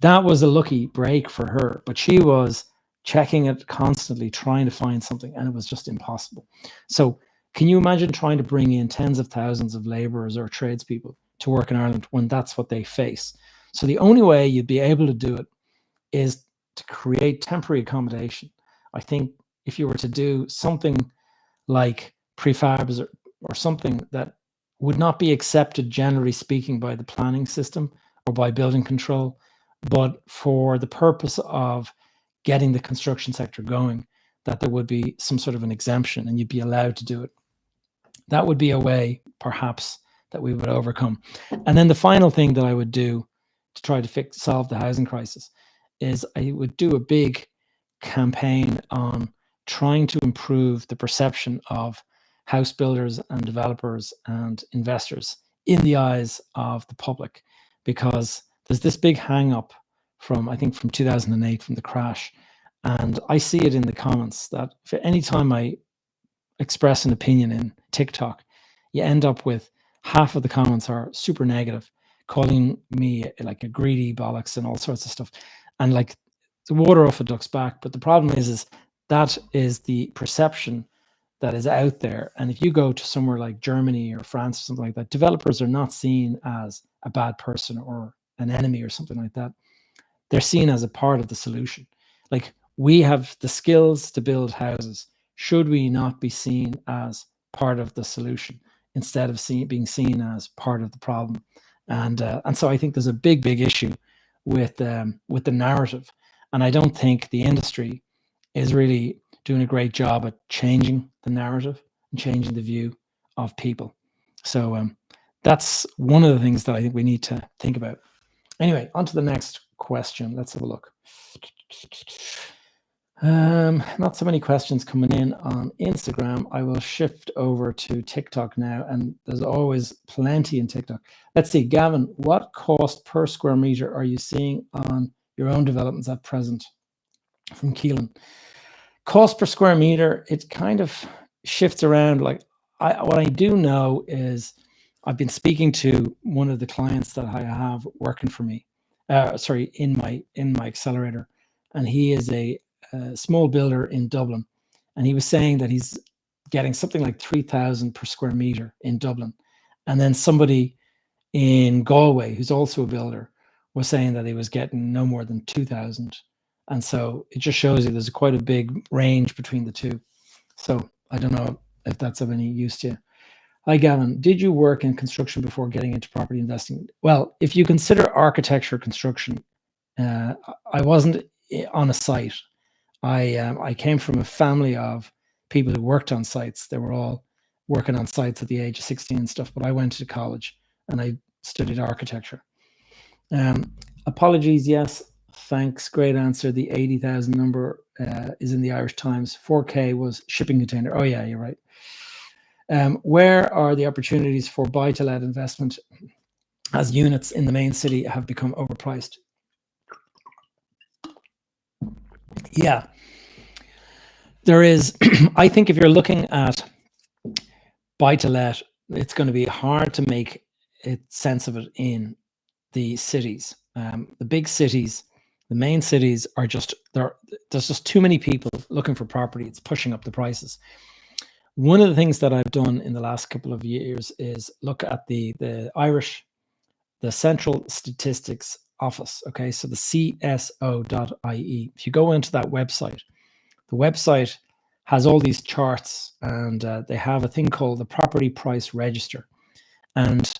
A: That was a lucky break for her, but she was checking it constantly, trying to find something, and it was just impossible. So can you imagine trying to bring in tens of thousands of laborers or tradespeople to work in Ireland when that's what they face? So the only way you'd be able to do it is to create temporary accommodation. I think if you were to do something like prefabs or something that would not be accepted, generally speaking, by the planning system or by building control, but for the purpose of getting the construction sector going, that there would be some sort of an exemption and you'd be allowed to do it. That would be a way, perhaps, that we would overcome. And then the final thing that I would do to try to solve the housing crisis is I would do a big campaign on trying to improve the perception of house builders and developers and investors in the eyes of the public, because there's this big hang up from, I think, from 2008, from the crash. And I see it in the comments that for any time I express an opinion in TikTok, you end up with half of the comments are super negative, calling me like a greedy bollocks and all sorts of stuff. And like the water off a duck's back. But the problem is that is the perception that is out there. And if you go to somewhere like Germany or France or something like that, developers are not seen as a bad person or an enemy or something like that. They're seen as a part of the solution. Like, we have the skills to build houses. Should we not be seen as part of the solution instead of being seen as part of the problem? And so I think there's a big issue with the narrative. And I don't think the industry is really doing a great job at changing the narrative and changing the view of people. So that's one of the things that I think we need to think about. Anyway, on to the next question. Let's have a look. Not so many questions coming in on Instagram. I will shift over to TikTok now, and there's always plenty in TikTok. Let's see, Gavin, what cost per square meter are you seeing on your own developments at present? From Keelan. Cost per square meter, it kind of shifts around. Like, what I do know is I've been speaking to one of the clients that I have working for me, in my accelerator, and he is a small builder in Dublin, and he was saying that he's getting something like 3,000 per square meter in Dublin. And then somebody in Galway, who's also a builder, was saying that he was getting no more than 2,000. And so it just shows you there's quite a big range between the two. So I don't know if that's of any use to you. Hi, Gavin. Did you work in construction before getting into property investing? Well, if you consider architecture construction, I wasn't on a site. I came from a family of people who worked on sites. They were all working on sites at the age of 16 and stuff, but I went to college and I studied architecture. Apologies, yes, thanks, great answer. The 80,000 number is in the Irish Times. 4K was shipping container. Oh yeah, you're right. Where are the opportunities for buy-to-let investment as units in the main city have become overpriced? Yeah. There is, I think if you're looking at buy to let, it's going to be hard to make sense of it in the cities. The big cities, the main cities are just there's just too many people looking for property. It's pushing up the prices. One of the things that I've done in the last couple of years is look at the Central Statistics Office. Okay, so the CSO.ie. If you go into that website, the website has all these charts, and they have a thing called the Property Price Register, and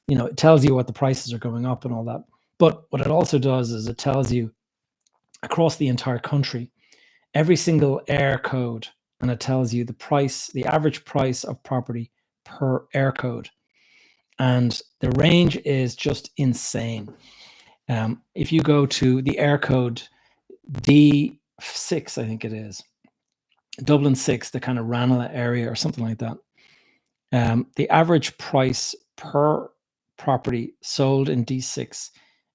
A: it tells you what the prices are going up and all that. But what it also does is it tells you across the entire country, every single air code, and it tells you the price, the average price of property per air code. And the range is just insane. If you go to the air code D6, I think it is, Dublin 6, the kind of Ranelagh area or something like that, the average price per property sold in D6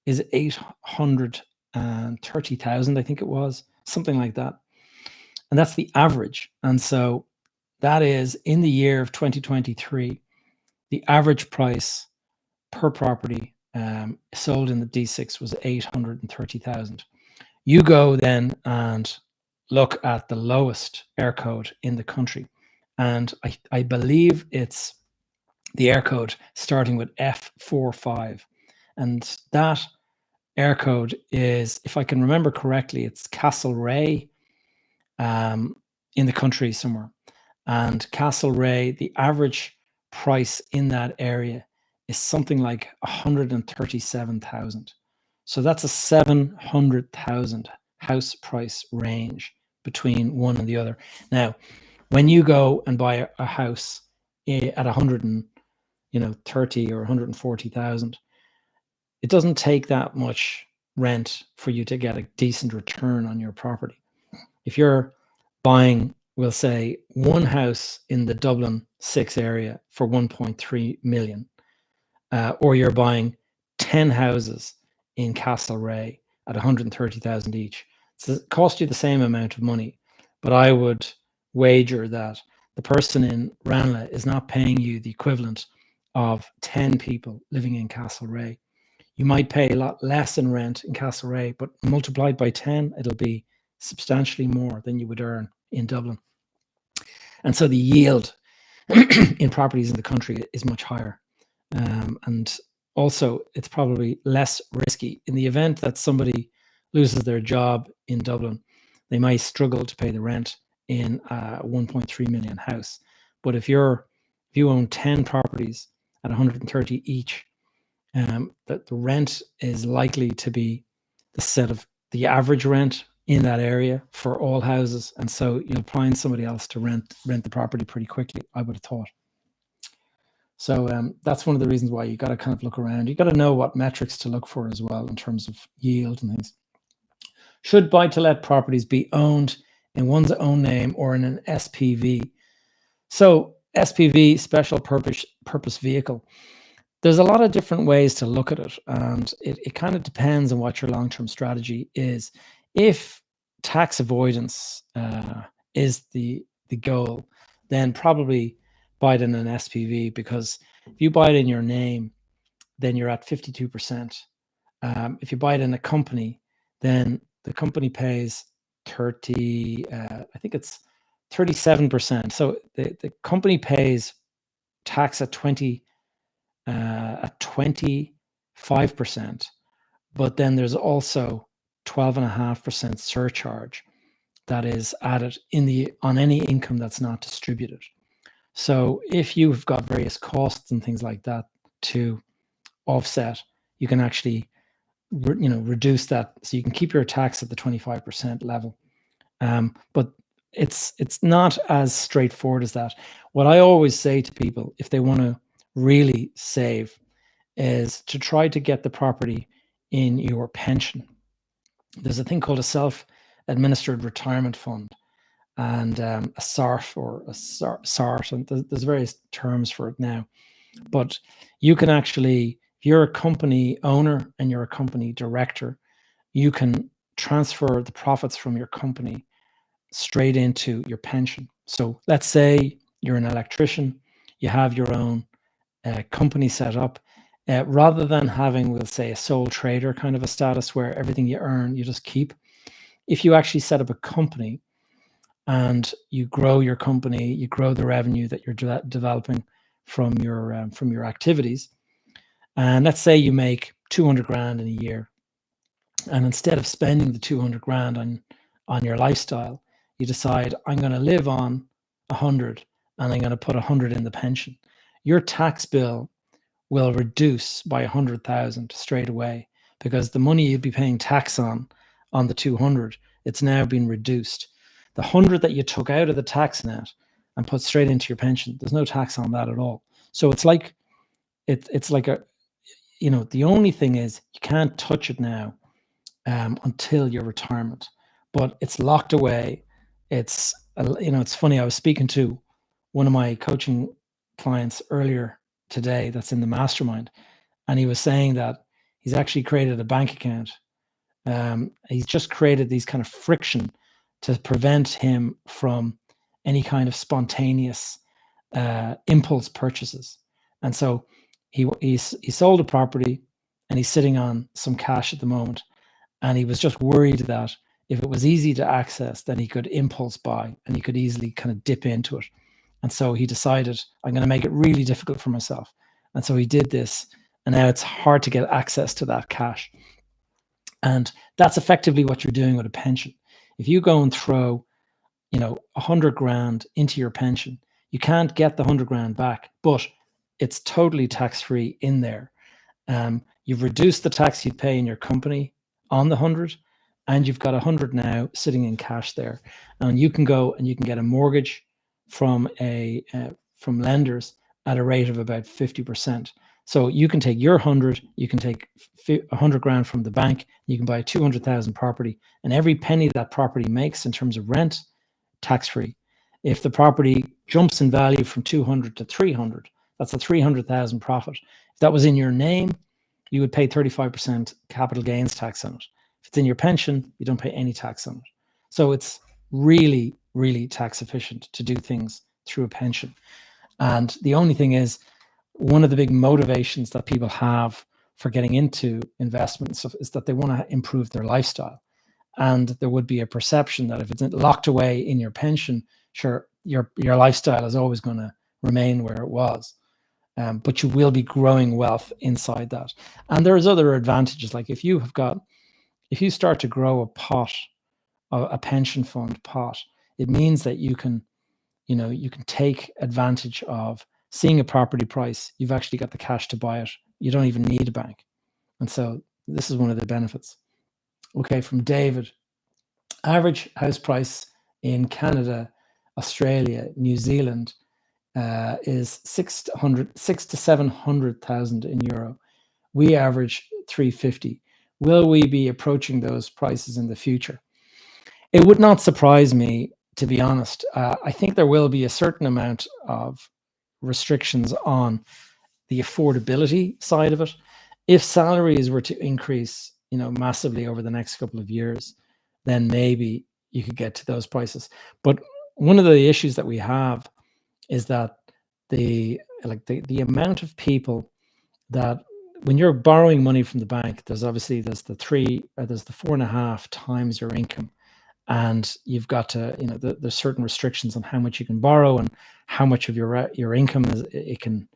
A: is 830,000, I think it was, something like that. And that's the average. And so that is in the year of 2023, the average price per property sold in the D6 was 830,000. You go then and look at the lowest air code in the country. And I believe it's the air code starting with F45. And that air code is, if I can remember correctly, it's Castlereagh in the country somewhere. And Castlereagh, the average price in that area is something like 137,000. So that's a 700,000 house price range between one and the other. Now, when you go and buy a house at 130 or 140,000, it doesn't take that much rent for you to get a decent return on your property. If you're buying, we'll say, one house in the Dublin 6 area for 1.3 million, or you're buying 10 houses in Castlereagh at 130,000 each, so it costs you the same amount of money. But I would wager that the person in Ranelagh is not paying you the equivalent of 10 people living in Castlereagh. You might pay a lot less in rent in Castlereagh, but multiplied by 10, it'll be substantially more than you would earn in Dublin. And so the yield in properties in the country is much higher. And also, it's probably less risky. In the event that somebody loses their job in Dublin, they might struggle to pay the rent in a 1.3 million house. But if you own 10 properties at 130 each, that the rent is likely to be the average rent in that area for all houses, and so you'll find somebody else to rent the property pretty quickly, I would have thought. So that's one of the reasons why you got to kind of look around. You got to know what metrics to look for as well in terms of yield and things. Should buy-to-let properties be owned in one's own name or in an SPV? So SPV, special purpose vehicle. There's a lot of different ways to look at it, and it kind of depends on what your long-term strategy is. If tax avoidance is the goal, then probably buy it in an SPV, because if you buy it in your name, then you're at 52%. If you buy it in a company, then the company pays 30, I think it's 37%. So the company pays tax at 25%, but then there's also 12.5% surcharge that is added on any income that's not distributed. So if you've got various costs and things like that to offset, you can actually reduce that, so you can keep your tax at the 25% level. But it's not as straightforward as that. What I always say to people, if they want to really save, is to try to get the property in your pension. There's a thing called a self-administered retirement fund, and a SARF or a SART, and there's various terms for it now. But you can actually, if you're a company owner and you're a company director, you can transfer the profits from your company straight into your pension. So let's say you're an electrician, you have your own company set up. Rather than having, we'll say, a sole trader kind of a status where everything you earn, you just keep. If you actually set up a company and you grow your company, you grow the revenue that you're developing from your activities. And let's say you make 200 grand in a year. And instead of spending the 200 grand on your lifestyle, you decide, I'm going to live on 100 and I'm going to put 100 in the pension. Your tax bill will reduce by 100,000 straight away, because the money you'd be paying tax on the 200, it's now been reduced. The 100 that you took out of the tax net and put straight into your pension, there's no tax on that at all. So it's like a, the only thing is you can't touch it now until your retirement, but it's locked away. It's funny. I was speaking to one of my coaching clients earlier today that's in the mastermind, and he was saying that he's actually created a bank account. He's just created these kind of friction to prevent him from any kind of spontaneous impulse purchases. And so he sold a property and he's sitting on some cash at the moment. And he was just worried that if it was easy to access, then he could impulse buy and he could easily kind of dip into it. And so he decided, I'm going to make it really difficult for myself. And so he did this, and now it's hard to get access to that cash. And that's effectively what you're doing with a pension. If you go and throw, 100 grand into your pension, you can't get the 100 grand back, but it's totally tax-free in there. You've reduced the tax you'd pay in your company on the 100, and you've got 100 now sitting in cash there. And you can go and you can get a mortgage from lenders at a rate of about 50%. So you can take your 100, you can take 100 grand from the bank, you can buy a 200,000 property, and every penny that property makes in terms of rent, tax-free. If the property jumps in value from 200 to 300, that's a 300,000 profit. If that was in your name, you would pay 35% capital gains tax on it. If it's in your pension, you don't pay any tax on it. So it's really, really tax efficient to do things through a pension. And the only thing is, one of the big motivations that people have for getting into investments is that they want to improve their lifestyle. And there would be a perception that if it's locked away in your pension, sure, your lifestyle is always going to remain where it was. But you will be growing wealth inside that. And there's other advantages. Like if you start to grow a pot, a pension fund pot, it means that you can take advantage of seeing a property price. You've actually got the cash to buy it. You don't even need a bank. And so this is one of the benefits. Okay, from David, average house price in Canada, Australia, New Zealand is 600 to 700,000 in euro. We average 350. Will we be approaching those prices in the future? It would not surprise me, to be honest. I think there will be a certain amount of restrictions on the affordability side of it. If salaries were to increase, massively over the next couple of years, then maybe you could get to those prices. But one of the issues that we have is that the amount of people that, when you're borrowing money from the bank, there's the 4.5 times your income. And you've got to, there's certain restrictions on how much you can borrow and how much of your income it can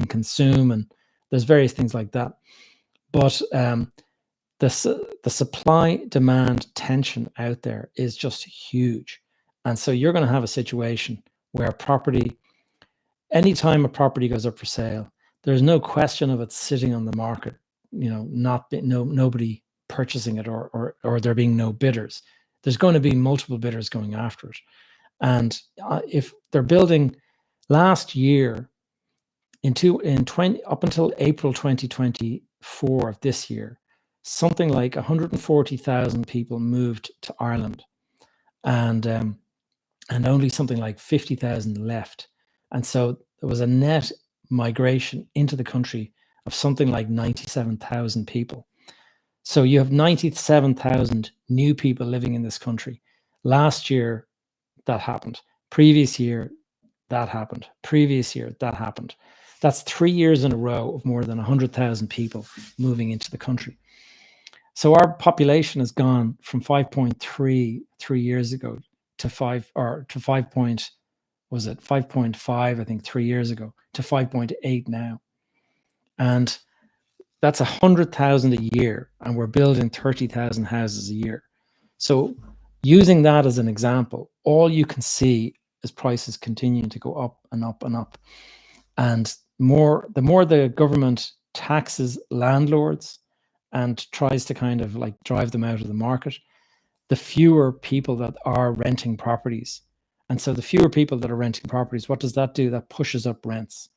A: consume, and there's various things like that. But the supply demand tension out there is just huge, and so you're going to have a situation where anytime a property goes up for sale, there's no question of it sitting on the market, nobody purchasing it or there being no bidders. There's going to be multiple bidders going after it. And if they're building last year, up until April 2024 of this year, something like 140,000 people moved to Ireland, and only something like 50,000 left. And so there was a net migration into the country of something like 97,000 people. So you have 97,000 new people living in this country. Last year, that happened. Previous year, that happened. Previous year, that happened. That's 3 years in a row of more than 100,000 people moving into the country. So our population has gone from 5.3 3 years ago to 5, or to 5 point, was it 5.5, I think 3 years ago, to 5.8 now. And that's 100,000 a year, and we're building 30,000 houses a year. So using that as an example, all you can see is prices continuing to go up and up and up. And the more the government taxes landlords and tries to kind of like drive them out of the market, the fewer people that are renting properties. And so the fewer people that are renting properties, what does that do? That pushes up rents.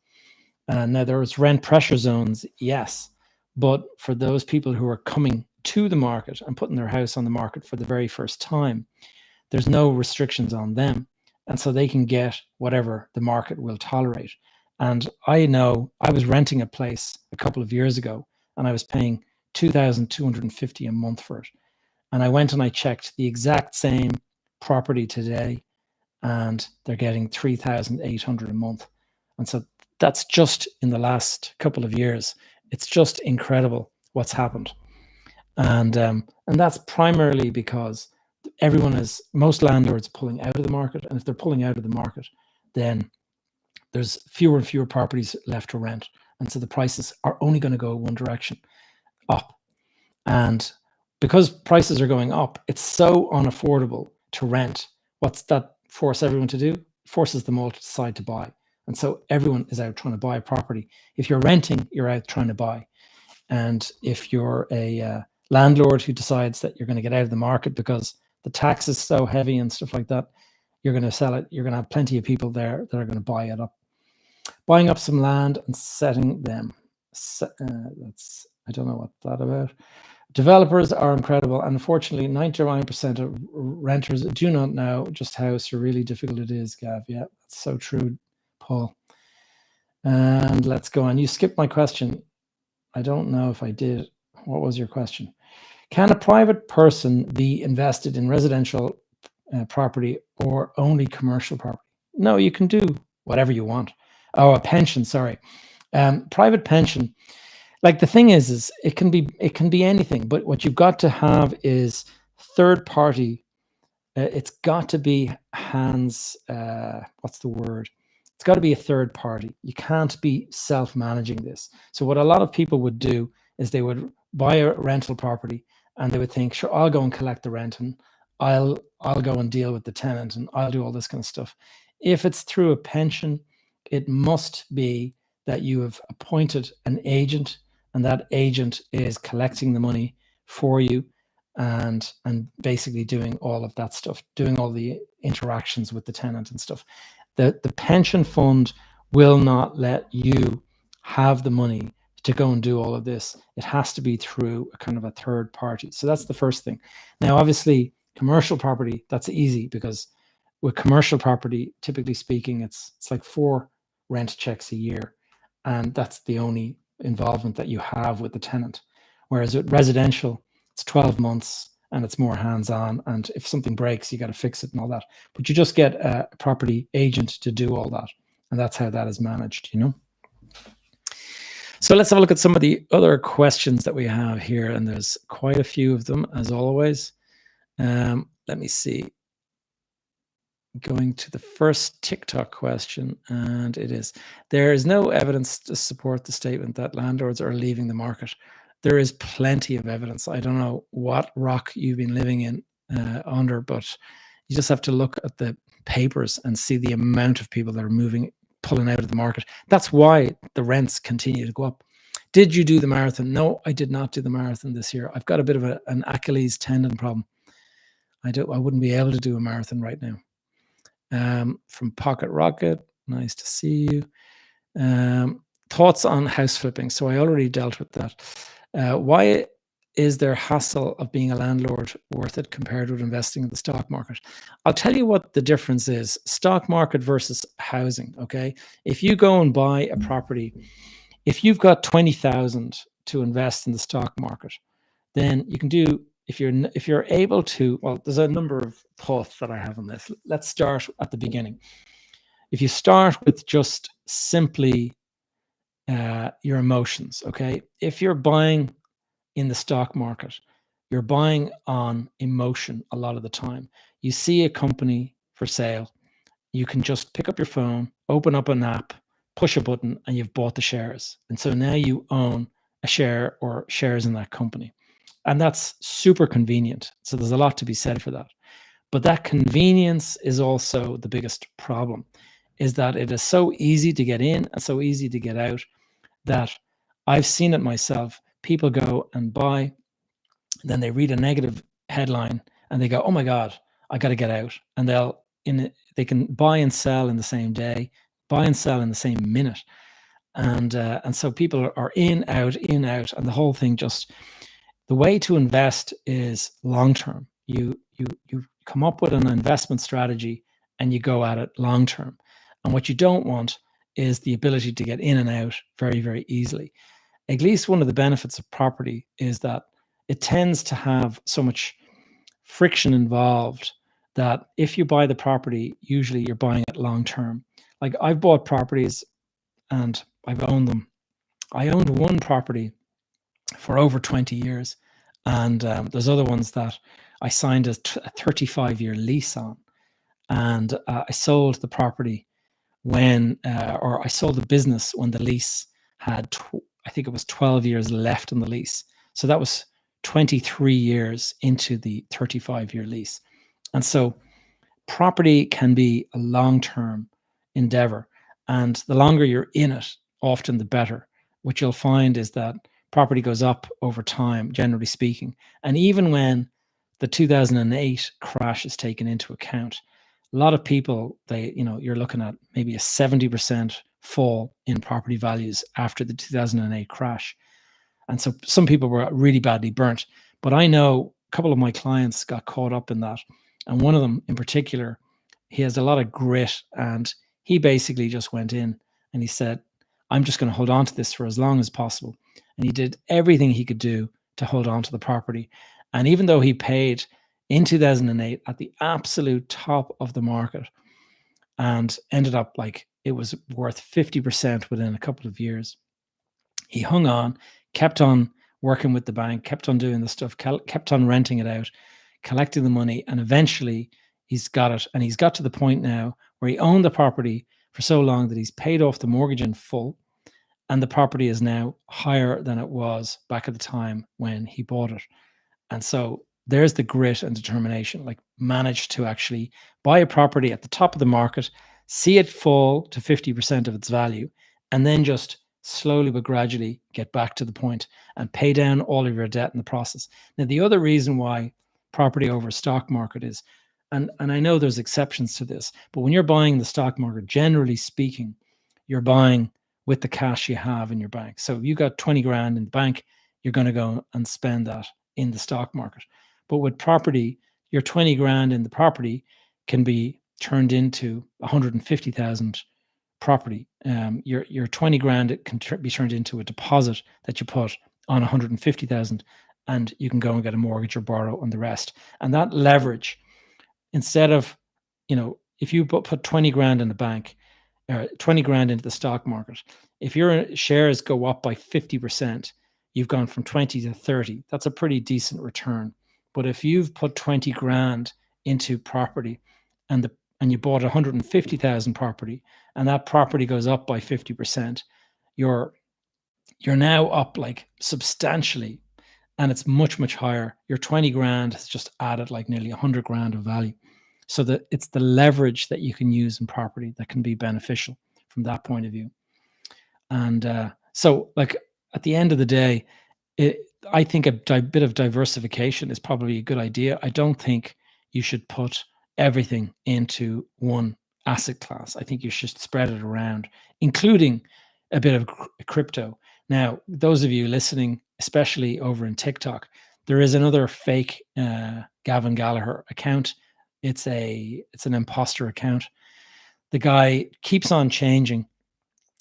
A: Now there's rent pressure zones, yes, but for those people who are coming to the market and putting their house on the market for the very first time, there's no restrictions on them. And so they can get whatever the market will tolerate. And I know I was renting a place a couple of years ago and I was paying $2,250 a month for it. And I went and I checked the exact same property today and they're getting $3,800 a month. And so that's just in the last couple of years. It's just incredible what's happened. And that's primarily because most landlords pulling out of the market. And if they're pulling out of the market, then there's fewer and fewer properties left to rent. And so the prices are only going to go one direction, up. And because prices are going up, it's so unaffordable to rent. What's that force everyone to do? Forces them all to decide to buy. And so everyone is out trying to buy a property. If you're renting, you're out trying to buy. And if you're a landlord who decides that you're going to get out of the market because the tax is so heavy and stuff like that, you're going to sell it. You're going to have plenty of people there that are going to buy it up. Buying up some land and setting them. I don't know what that's about. Developers are incredible. And unfortunately, 99% of renters do not know just how surreally difficult it is, Gav. Yeah, that's so true, Paul. And let's go on. You skipped my question. I don't know if I did. What was your question? Can a private person be invested in residential property or only commercial property? No, you can do whatever you want. Oh, a pension, sorry. Private pension. Like the thing is it can be anything, but what you've got to have is third party. It's got to be what's the word? It's got to be a third party. You can't be self-managing this. So what a lot of people would do is they would buy a rental property and they would think, sure, I'll go and collect the rent and I'll go and deal with the tenant and I'll do all this kind of stuff. If it's through a pension, it must be that you have appointed an agent and that agent is collecting the money for you and basically doing all of that stuff, doing all the interactions with the tenant and stuff. The pension fund will not let you have the money to go and do all of this. It has to be through a kind of a third party. So that's the first thing. Now, obviously, commercial property, that's easy because with commercial property, typically speaking, it's like 4 rent checks a year. And that's the only involvement that you have with the tenant. Whereas with residential, it's 12 months and it's more hands-on. And if something breaks, you got to fix it and all that. But you just get a property agent to do all that. And that's how that is managed, you know? So let's have a look at some of the other questions that we have here. And there's quite a few of them, as always. Let me see. Going to the first TikTok question, and it is, there is no evidence to support the statement that landlords are leaving the market. There is plenty of evidence. I don't know what rock you've been living in under, but you just have to look at the papers and see the amount of people that are pulling out of the market. That's why the rents continue to go up. Did you do the marathon? No, I did not do the marathon this year. I've got a bit of an Achilles tendon problem. I wouldn't be able to do a marathon right now. From Pocket Rocket, nice to see you. Thoughts on house flipping. So I already dealt with that. Why is there hassle of being a landlord worth it compared with investing in the stock market? I'll tell you what the difference is. Stock market versus housing, okay? If you go and buy a property, if you've got 20,000 to invest in the stock market, then you can do, if you're able to, well, there's a number of thoughts that I have on this. Let's start at the beginning. If you start with just simply your emotions, okay? If you're buying in the stock market, you're buying on emotion a lot of the time. You see a company for sale, you can just pick up your phone, open up an app, push a button, and you've bought the shares. And so now you own a share or shares in that company. And that's super convenient. So there's a lot to be said for that. But that convenience is also the biggest problem, is that it is so easy to get in and so easy to get out that I've seen it myself. People go and buy, then they read a negative headline and they go, "Oh my God, I got to get out." And they can buy and sell in the same day, buy and sell in the same minute. And so people are in, out, and the whole thing just, the way to invest is long term. You come up with an investment strategy and you go at it long term. And what you don't want is the ability to get in and out very, very easily. At least one of the benefits of property is that it tends to have so much friction involved that if you buy the property, usually you're buying it long term. Like I've bought properties and I've owned them. I owned one property for over 20 years. And there's other ones that I signed a 35-year lease on. And I sold the property or I sold the business when the lease had, I think it was 12 years left on the lease. So that was 23 years into the 35-year lease. And so property can be a long-term endeavor. And the longer you're in it, often the better. What you'll find is that property goes up over time, generally speaking. And even when the 2008 crash is taken into account, a lot of people, you're looking at maybe a 70% fall in property values after the 2008 crash. And so some people were really badly burnt. But I know a couple of my clients got caught up in that. And one of them in particular, he has a lot of grit, and he basically just went in and he said, "I'm just going to hold on to this for as long as possible." And he did everything he could do to hold on to the property. And even though he paid in 2008 at the absolute top of the market and ended up like it was worth 50% within a couple of years, he hung on, kept on working with the bank, kept on doing the stuff, kept on renting it out, collecting the money, and eventually he's got it. And he's got to the point now where he owned the property for so long that he's paid off the mortgage in full, and the property is now higher than it was back at the time when he bought it. And so there's the grit and determination, like manage to actually buy a property at the top of the market, see it fall to 50% of its value, and then just slowly but gradually get back to the point and pay down all of your debt in the process. Now, the other reason why property over stock market is, and I know there's exceptions to this, but when you're buying the stock market, generally speaking, you're buying with the cash you have in your bank. So if you got 20 grand in the bank, you're going to go and spend that in the stock market. But with property, your 20 grand in the property can be turned into 150,000 property. Your 20 grand can be turned into a deposit that you put on 150,000, and you can go and get a mortgage or borrow on the rest. And that leverage, instead of, if you put 20 grand in the bank, 20 grand into the stock market, if your shares go up by 50%, you've gone from 20 to 30. That's a pretty decent return. But if you've put 20 grand into property and you bought 150,000 property, and that property goes up by 50%, you're now up like substantially, and it's much, much higher. Your 20 grand has just added like nearly 100 grand of value. So that it's the leverage that you can use in property that can be beneficial from that point of view. And so like at the end of the day, I think a bit of diversification is probably a good idea. I don't think you should put everything into one asset class. I think you should spread it around, including a bit of crypto. Now, those of you listening, especially over in TikTok, there is another fake Gavin Gallagher account. It's an imposter account. The guy keeps on changing.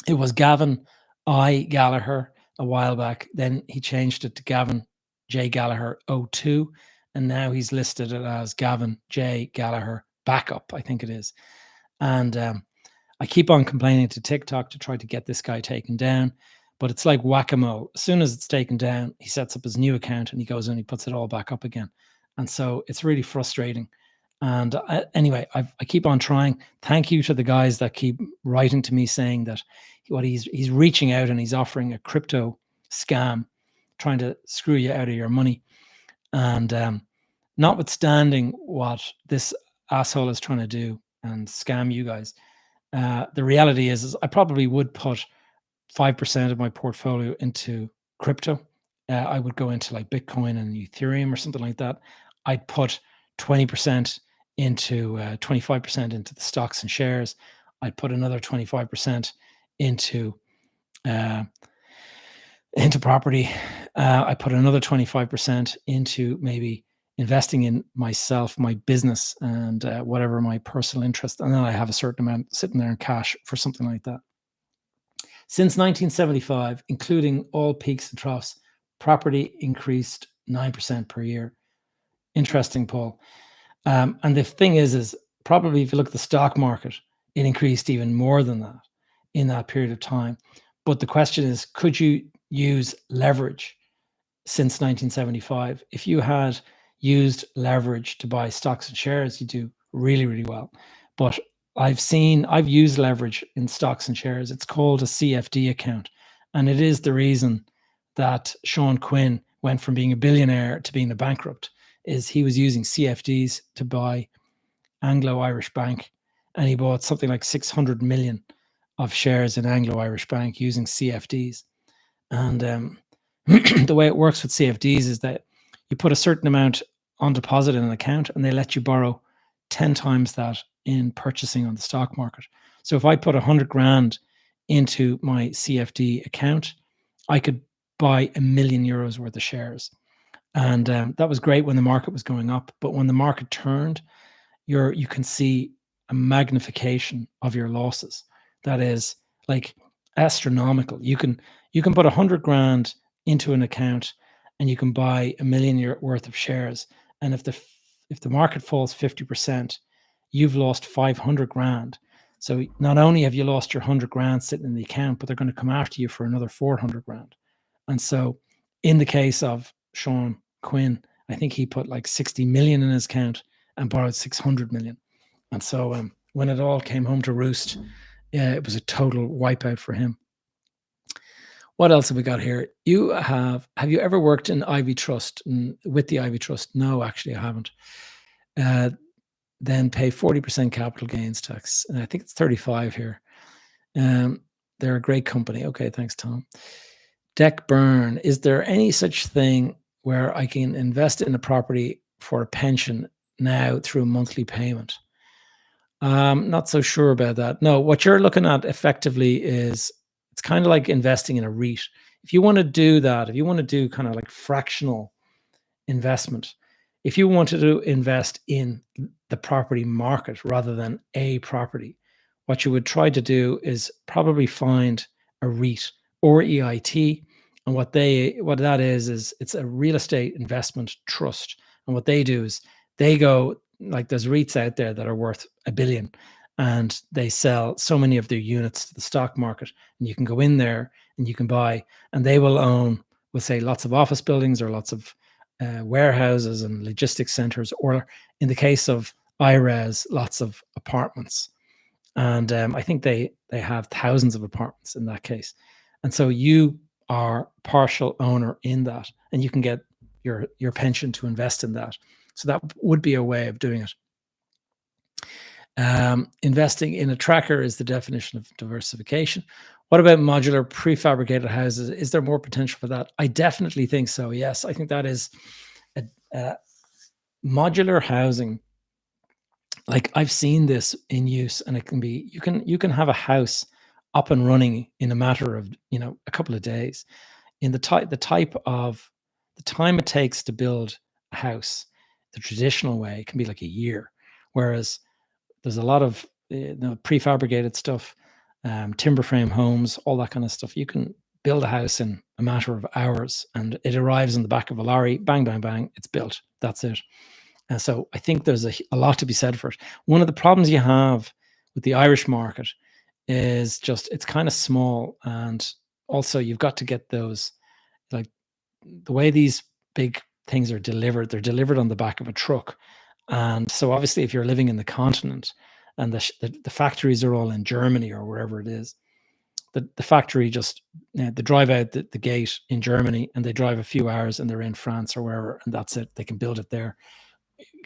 A: It was Gavin I Gallagher a while back. Then he changed it to Gavin J Gallagher 02. and now he's listed it as Gavin J. Gallagher Backup, I think it is. And I keep on complaining to TikTok to try to get this guy taken down, but it's like whack-a-mole. As soon as it's taken down, he sets up his new account and he goes and he puts it all back up again. And so it's really frustrating. And anyway, I keep on trying. Thank you to the guys that keep writing to me saying that what he's reaching out and he's offering a crypto scam, trying to screw you out of your money. And notwithstanding what this asshole is trying to do and scam you guys, the reality is I probably would put 5% of my portfolio into crypto. I would go into like Bitcoin and Ethereum or something like that. I'd put 20% into 25% into the stocks and shares. I'd put another 25% into property. I put another 25% into maybe investing in myself, my business, and whatever my personal interest. And then I have a certain amount sitting there in cash for something like that. Since 1975, including all peaks and troughs, property increased 9% per year. Interesting, Paul. And the thing is probably if you look at the stock market, it increased even more than that in that period of time. But the question is, could you use leverage since 1975? If you had used leverage to buy stocks and shares, you do really, really well. But I've used leverage in stocks and shares. It's called a CFD account. And it is the reason that Sean Quinn went from being a billionaire to being a bankrupt, is he was using CFDs to buy Anglo-Irish Bank. And he bought something like 600 million of shares in Anglo-Irish Bank using CFDs. And the way it works with CFDs is that you put a certain amount on deposit in an account and they let you borrow 10 times that in purchasing on the stock market. So if I put 100 grand into my CFD account, I could buy €1 million worth of shares. And that was great when the market was going up. But when the market turned, you can see a magnification of your losses. That is like astronomical. You can put 100 grand into an account and you can buy €1 million worth of shares. And if the market falls 50%, you've lost 500 grand. So not only have you lost your 100 grand sitting in the account, but they're going to come after you for another 400 grand. And so in the case of Sean Quinn, I think he put like 60 million in his account and borrowed 600 million. And so when it all came home to roost, it was a total wipeout for him. What else have we got here? Have you ever worked in Ivy Trust with the Ivy Trust? No, actually, I haven't. Then pay 40% capital gains tax. And I think it's 35 here. They're a great company. Okay, thanks, Tom. Deck burn. Is there any such thing where I can invest in a property for a pension now through a monthly payment? Not so sure about that. No, what you're looking at effectively is it's kind of like investing in a REIT. If you want to do that, if you want to do kind of like fractional investment, if you wanted to invest in the property market rather than a property, what you would try to do is probably find a REIT or EIT. And what that is it's a real estate investment trust. And what they do is they go, like there's REITs out there that are worth $1 billion and they sell so many of their units to the stock market, and you can go in there and you can buy, and they will own, we'll say, lots of office buildings or lots of warehouses and logistics centers, or in the case of IRES, lots of apartments. And I think they have thousands of apartments in that case. And so you are partial owner in that, and you can get your pension to invest in that. So that would be a way of doing it. Investing in a tracker is the definition of diversification. What about modular prefabricated houses? Is there more potential for that? I definitely think so. Yes, I think that is modular housing. Like I've seen this in use, and it can be, you can have a house up and running in a matter of, a couple of days. In the time it takes to build a house, the traditional way, can be like a year. Whereas there's a lot of prefabricated stuff, timber frame homes, all that kind of stuff. You can build a house in a matter of hours, and it arrives in the back of a lorry, bang, bang, bang, it's built. That's it. And so I think there's a lot to be said for it. One of the problems you have with the Irish market is just it's kind of small, and also you've got to get those, like, the way these big things are delivered, they're delivered on the back of a truck. And so obviously if you're living in the continent and the factories are all in Germany or wherever it is, the factory just, they drive out the gate in Germany and they drive a few hours and they're in France or wherever, and that's it. They can build it there.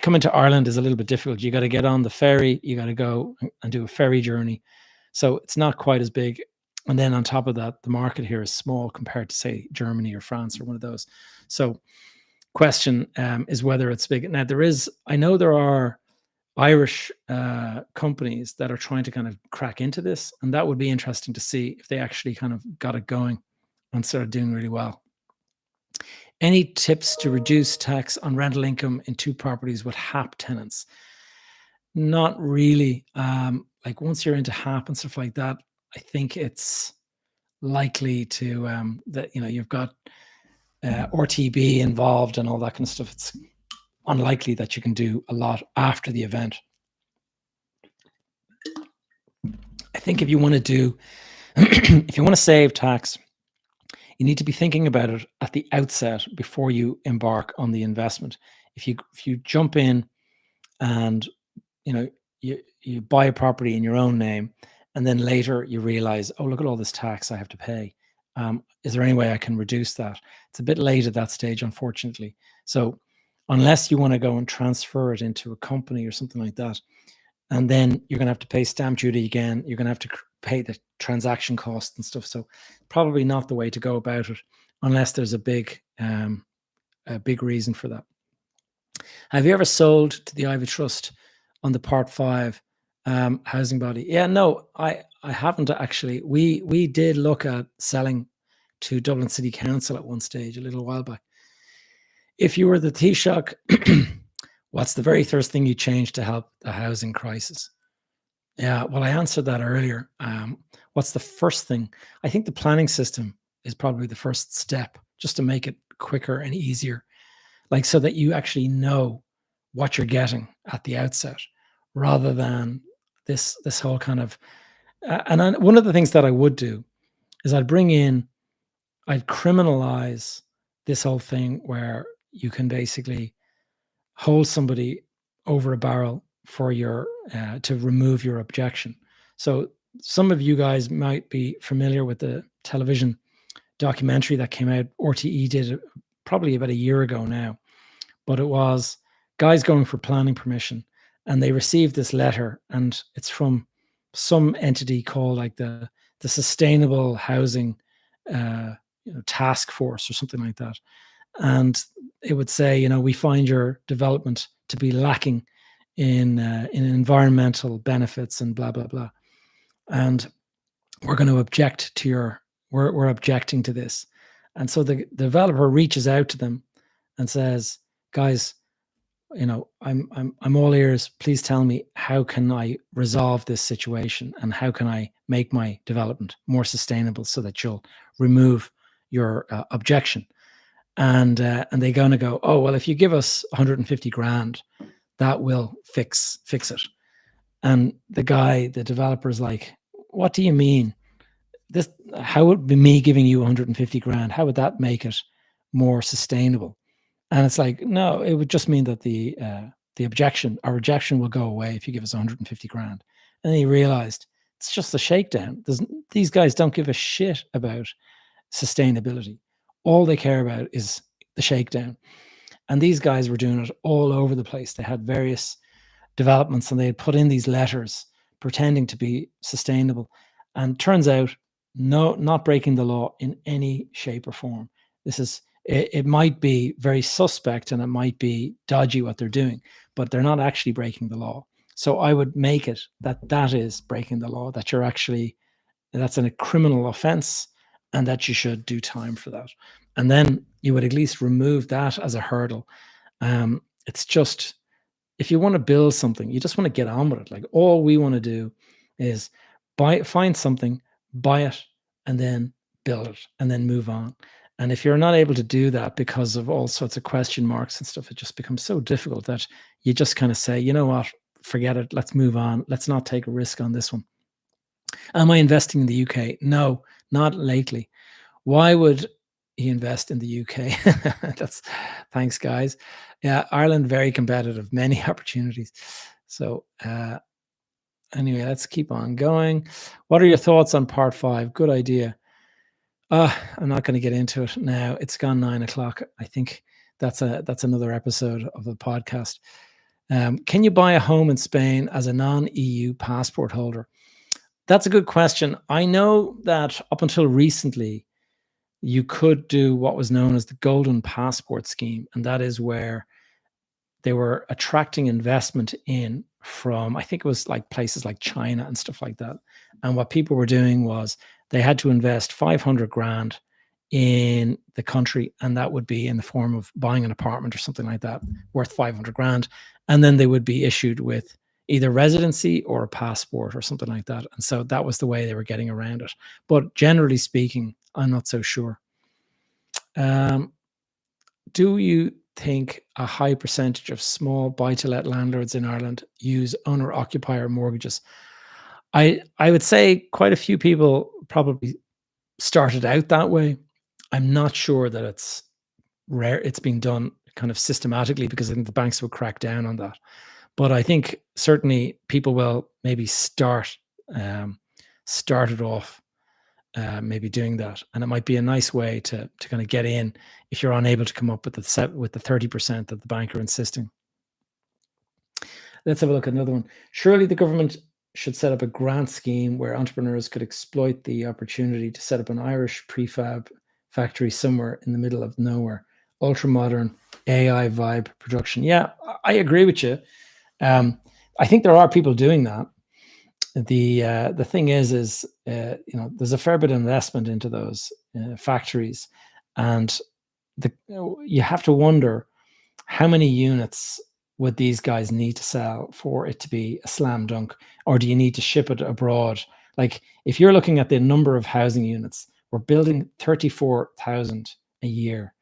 A: Coming to Ireland is a little bit difficult. You got to get on the ferry, you got to go and do a ferry journey. So it's not quite as big. And then on top of that, the market here is small compared to, say, Germany or France or one of those. So question is whether it's big. Now, I know there are Irish companies that are trying to kind of crack into this, and that would be interesting to see if they actually kind of got it going and started doing really well. Any tips to reduce tax on rental income in two properties with HAP tenants? Not really. Like once you're into HAP and stuff like that, I think it's likely to that you've got RTB involved and all that kind of stuff. It's unlikely that you can do a lot after the event. I think if you want to save tax, you need to be thinking about it at the outset before you embark on the investment. If you jump in and you buy a property in your own name, and then later you realize, oh, look at all this tax I have to pay. Is there any way I can reduce that? It's a bit late at that stage, unfortunately. So unless you want to go and transfer it into a company or something like that, and then you're going to have to pay stamp duty again, you're going to have to pay the transaction costs and stuff. So probably not the way to go about it, unless there's a big reason for that. Have you ever sold to the Ivy Trust on the Part 5 housing body? Yeah, no, I haven't actually. We did look at selling to Dublin City Council at one stage a little while back. If you were the Taoiseach, what's the very first thing you changed to help the housing crisis? Yeah, well, I answered that earlier. What's the first thing? I think the planning system is probably the first step, just to make it quicker and easier, like so that you actually know what you're getting at the outset, rather than this whole kind of. One of the things that I would do is I'd criminalize this whole thing where you can basically hold somebody over a barrel for your to remove your objection. So some of you guys might be familiar with the television documentary that came out. RTE did it probably about a year ago now, but it was guys going for planning permission, and they received this letter, and it's from some entity called like the Sustainable Housing Task Force or something like that. And it would say, we find your development to be lacking in environmental benefits and blah blah blah, and we're going to object to we're objecting to this. And so the developer reaches out to them and says, guys, I'm all ears. Please tell me, how can I resolve this situation, and how can I make my development more sustainable so that you'll remove your objection? And they're going to go, oh, well, if you give us 150 grand, that will fix it. And the developer's like, what do you mean? How would be me giving you 150 grand? How would that make it more sustainable? And it's like, no, it would just mean that our rejection will go away if you give us 150 grand. And then he realized it's just a shakedown. These guys don't give a shit about sustainability. All they care about is the shakedown. And these guys were doing it all over the place. They had various developments, and they had put in these letters pretending to be sustainable. And turns out, no, not breaking the law in any shape or form. It might be very suspect and it might be dodgy what they're doing, but they're not actually breaking the law. So I would make it that is breaking the law, that's a criminal offense, and that you should do time for that. And then you would at least remove that as a hurdle. It's just, if you want to build something, you just want to get on with it. Like, all we want to do is find something, buy it, and then build it, and then move on. And if you're not able to do that because of all sorts of question marks and stuff, it just becomes so difficult that you just kind of say, you know what, forget it. Let's move on. Let's not take a risk on this one. Am I investing in the UK? No, not lately. Why would he invest in the UK? That's thanks, guys. Yeah, Ireland very competitive, many opportunities. So anyway, let's keep on going. What are your thoughts on part 5? Good idea. I'm not going to get into it now. It's gone 9 o'clock. I think that's another episode of the podcast. Can you buy a home in Spain as a non-EU passport holder? That's a good question. I know that up until recently, you could do what was known as the Golden Passport Scheme, and that is where they were attracting investment in from, I think it was like places like China and stuff like that. And what people were doing was they had to invest 500 grand in the country, and that would be in the form of buying an apartment or something like that worth 500 grand. And then they would be issued with either residency or a passport or something like that. And so that was the way they were getting around it. But generally speaking, I'm not so sure. Do you think a high percentage of small buy-to-let landlords in Ireland use owner-occupier mortgages? I would say quite a few people probably started out that way. I'm not sure that it's rare. It's being done kind of systematically because I think the banks will crack down on that. But I think certainly people will maybe start it off maybe doing that, and it might be a nice way to kind of get in if you're unable to come up with the 30% that the bank are insisting. Let's have a look at another one. Surely the government should set up a grant scheme where entrepreneurs could exploit the opportunity to set up an Irish prefab factory somewhere in the middle of nowhere. Ultra modern AI vibe production. Yeah, I agree with you. I think there are people doing that. The thing is there's a fair bit of investment into those factories, and you have to wonder how many units would these guys need to sell for it to be a slam dunk, or do you need to ship it abroad? Like if you're looking at the number of housing units, we're building 34,000 a year.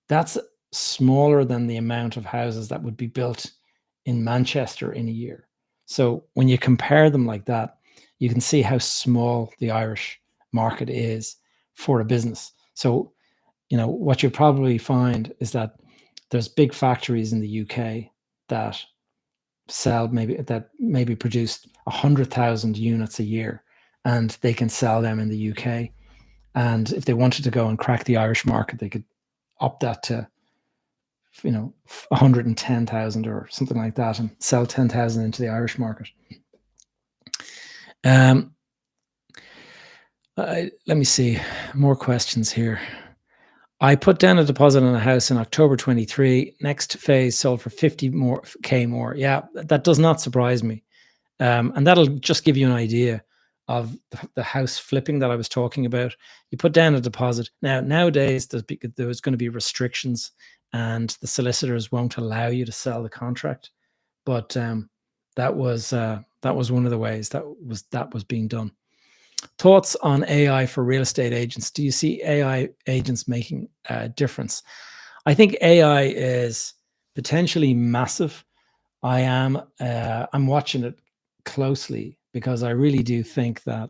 A: That's smaller than the amount of houses that would be built in Manchester in a year. So when you compare them like that, you can see how small the Irish market is for a business. So, what you probably find is that there's big factories in the UK that maybe produce 100,000 units a year, and they can sell them in the UK. And if they wanted to go and crack the Irish market, they could up that to 110,000 or something like that, and sell 10,000 into the Irish market. Let me see more questions here. I put down a deposit on a house in October 23. Next phase sold for 50K more. Yeah, that does not surprise me. And that'll just give you an idea of the house flipping that I was talking about. You put down a deposit. Now, nowadays, there's going to be restrictions, and the solicitors won't allow you to sell the contract. But that was one of the ways that was being done. Thoughts on AI for real estate agents? Do you see AI agents making a difference? I think AI is potentially massive. I'm watching it closely because I really do think that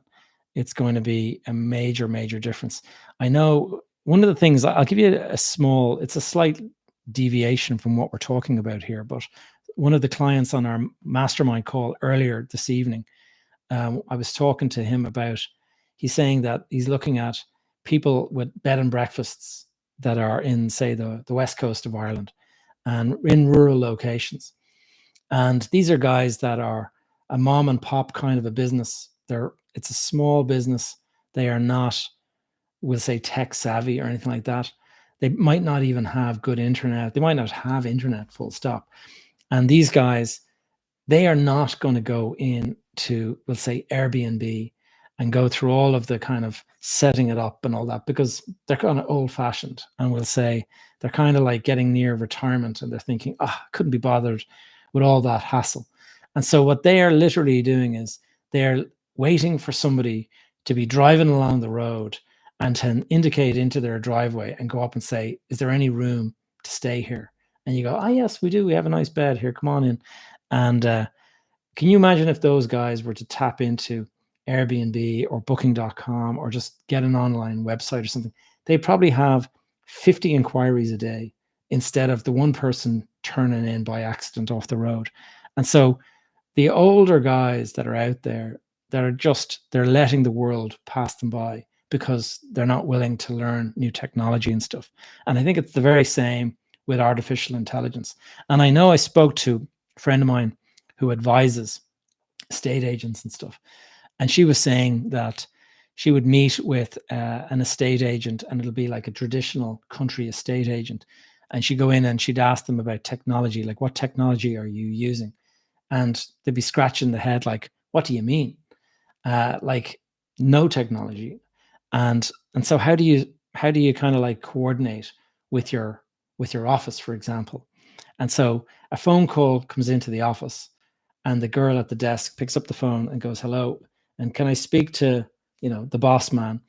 A: it's going to be a major, major difference. I know one of the things, I'll give you it's a slight deviation from what we're talking about here, but one of the clients on our mastermind call earlier this evening, I was talking to him about, he's saying that he's looking at people with bed and breakfasts that are in, say, the west coast of Ireland and in rural locations. And these are guys that are a mom and pop kind of a business. It's a small business. They are not, we'll say, tech savvy or anything like that. They might not even have good internet. They might not have internet, full stop. And these guys, they are not going to go into, we'll say, Airbnb and go through all of the kind of setting it up and all that, because they're kind of old fashioned, and we'll say they're kind of like getting near retirement, and they're thinking, couldn't be bothered with all that hassle. And so what they are literally doing is they're waiting for somebody to be driving along the road and to indicate into their driveway and go up and say, is there any room to stay here? And you go, oh, yes, we do. We have a nice bed here. Come on in. And can you imagine if those guys were to tap into Airbnb or Booking.com or just get an online website or something? They probably have 50 inquiries a day instead of the one person turning in by accident off the road. And so the older guys that are out there that are just, they're letting the world pass them by because they're not willing to learn new technology and stuff. And I think it's the very same with artificial intelligence. And I know I spoke to a friend of mine who advises estate agents and stuff. And she was saying that she would meet with an estate agent, and it'll be like a traditional country estate agent. And she'd go in and she'd ask them about technology, like, what technology are you using? And they'd be scratching the head like, what do you mean? Like, no technology. And so how do you kind of like coordinate with your office, for example? And so a phone call comes into the office, and the girl at the desk picks up the phone and goes, hello, and can I speak to, the boss man?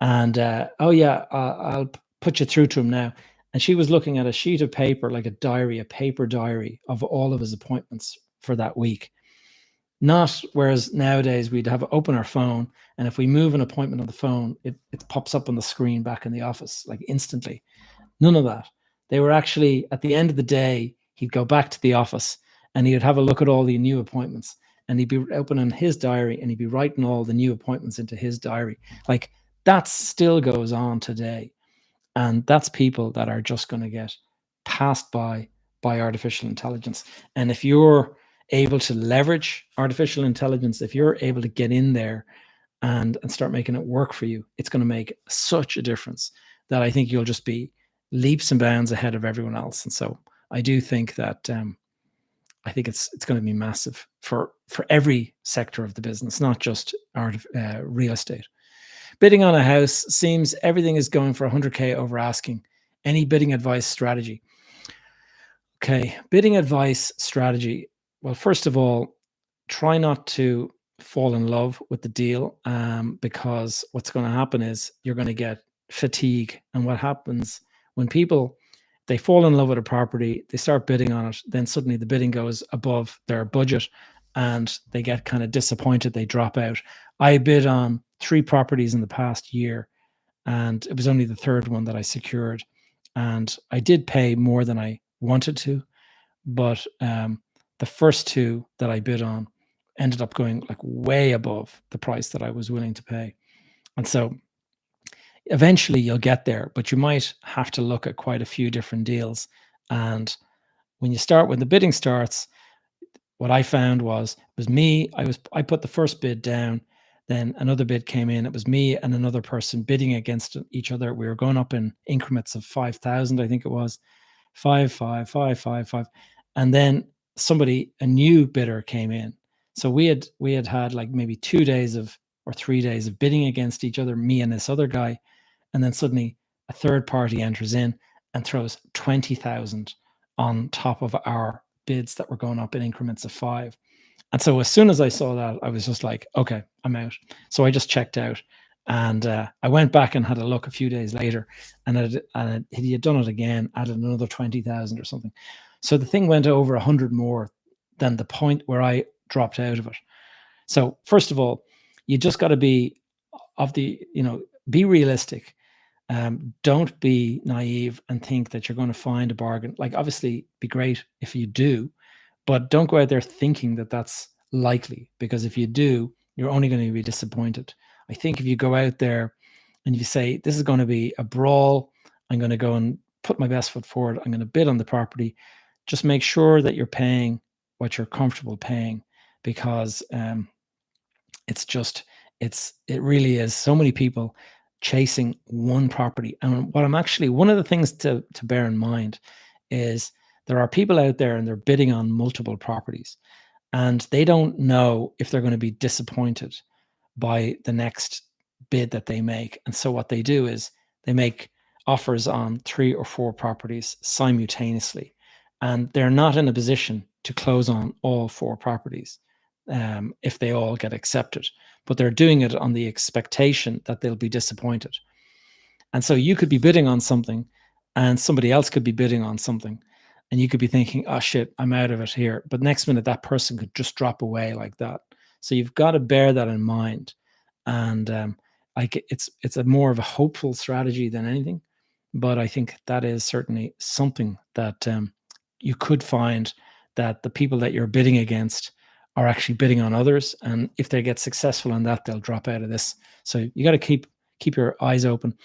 A: And oh yeah, I'll put you through to him now. And she was looking at a sheet of paper, like a paper diary of all of his appointments for that week. Not whereas nowadays we'd have open our phone, and if we move an appointment on the phone, it pops up on the screen back in the office like instantly. None of that. They were actually, at the end of the day, he'd go back to the office and he would have a look at all the new appointments, and he'd be opening his diary and he'd be writing all the new appointments into his diary. Like, that still goes on today. And that's people that are just going to get passed by artificial intelligence. And if you're able to leverage artificial intelligence, if you're able to get in there and start making it work for you, it's going to make such a difference that I think you'll just be leaps and bounds ahead of everyone else. And so I do think that I think it's going to be massive for every sector of the business, not just real estate. Bidding on a house, seems everything is going for 100K over asking. Any bidding advice strategy? Okay, bidding advice strategy. Well, first of all, try not to fall in love with the deal, because what's going to happen is you're going to get fatigue. And what happens when people, they fall in love with a property, they start bidding on it, then suddenly the bidding goes above their budget and they get kind of disappointed, they drop out. I bid on 3 properties in the past year, and it was only the third one that I secured. And I did pay more than I wanted to, but the first 2 that I bid on ended up going like way above the price that I was willing to pay. And so eventually you'll get there, but you might have to look at quite a few different deals. And when the bidding starts, what I found was me. I put the first bid down, then another bid came in. It was me and another person bidding against each other. We were going up in increments of 5,000, I think it was 5, 5, 5, 5, 5, and then a new bidder came in. So we had like maybe 2 days or 3 days of bidding against each other, me and this other guy. And then suddenly a third party enters in and throws 20,000 on top of our bids that were going up in increments of 5. And so as soon as I saw that, I was just like, okay, I'm out. So I just checked out, and I went back and had a look a few days later, and he had done it again, added another 20,000 or something. So the thing went over 100 more than the point where I dropped out of it. So first of all, you just got to be be realistic. Don't be naive and think that you're going to find a bargain. Like, obviously, be great if you do, but don't go out there thinking that that's likely, because if you do, you're only going to be disappointed. I think if you go out there and you say, this is going to be a brawl, I'm going to go and put my best foot forward, I'm going to bid on the property, just make sure that you're paying what you're comfortable paying, because it really is so many people chasing one property. And one of the things to bear in mind is there are people out there and they're bidding on multiple properties, and they don't know if they're going to be disappointed by the next bid that they make. And so what they do is they make offers on 3 or 4 properties simultaneously, and they're not in a position to close on all 4 properties if they all get accepted, but they're doing it on the expectation that they'll be disappointed. And so you could be bidding on something and somebody else could be bidding on something. And you could be thinking, oh shit, I'm out of it here. But next minute, that person could just drop away like that. So you've got to bear that in mind. And like it's a more of a hopeful strategy than anything. But I think that is certainly something that you could find, that the people that you're bidding against are actually bidding on others. And if they get successful in that, they'll drop out of this. So you got to keep your eyes open.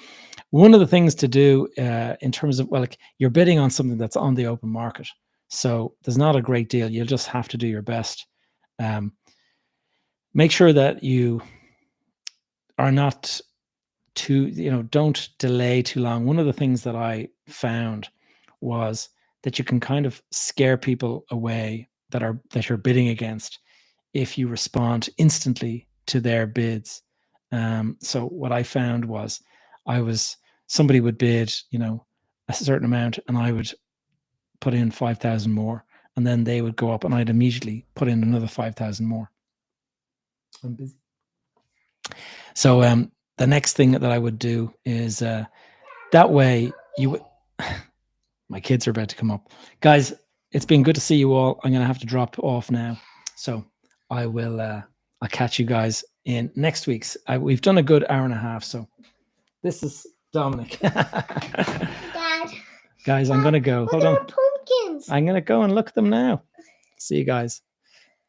A: One of the things to do in terms of, well, like you're bidding on something that's on the open market. So there's not a great deal. You'll just have to do your best. Make sure that you are not too, don't delay too long. One of the things that I found was that you can kind of scare people away that you're bidding against if you respond instantly to their bids. So what I found was somebody would bid, a certain amount, and I would put in 5,000 more, and then they would go up and I'd immediately put in another 5,000 more. I'm busy. So the next thing that I would do is that way you would, my kids are about to come up. Guys, it's been good to see you all. I'm going to have to drop off now. So I'll catch you guys in next week's. We've done a good hour and a half. So this is Dominic.
B: Dad.
A: Guys, I'm going to go. Hold on.
B: Pumpkins.
A: I'm going to go and look at them now. See you guys.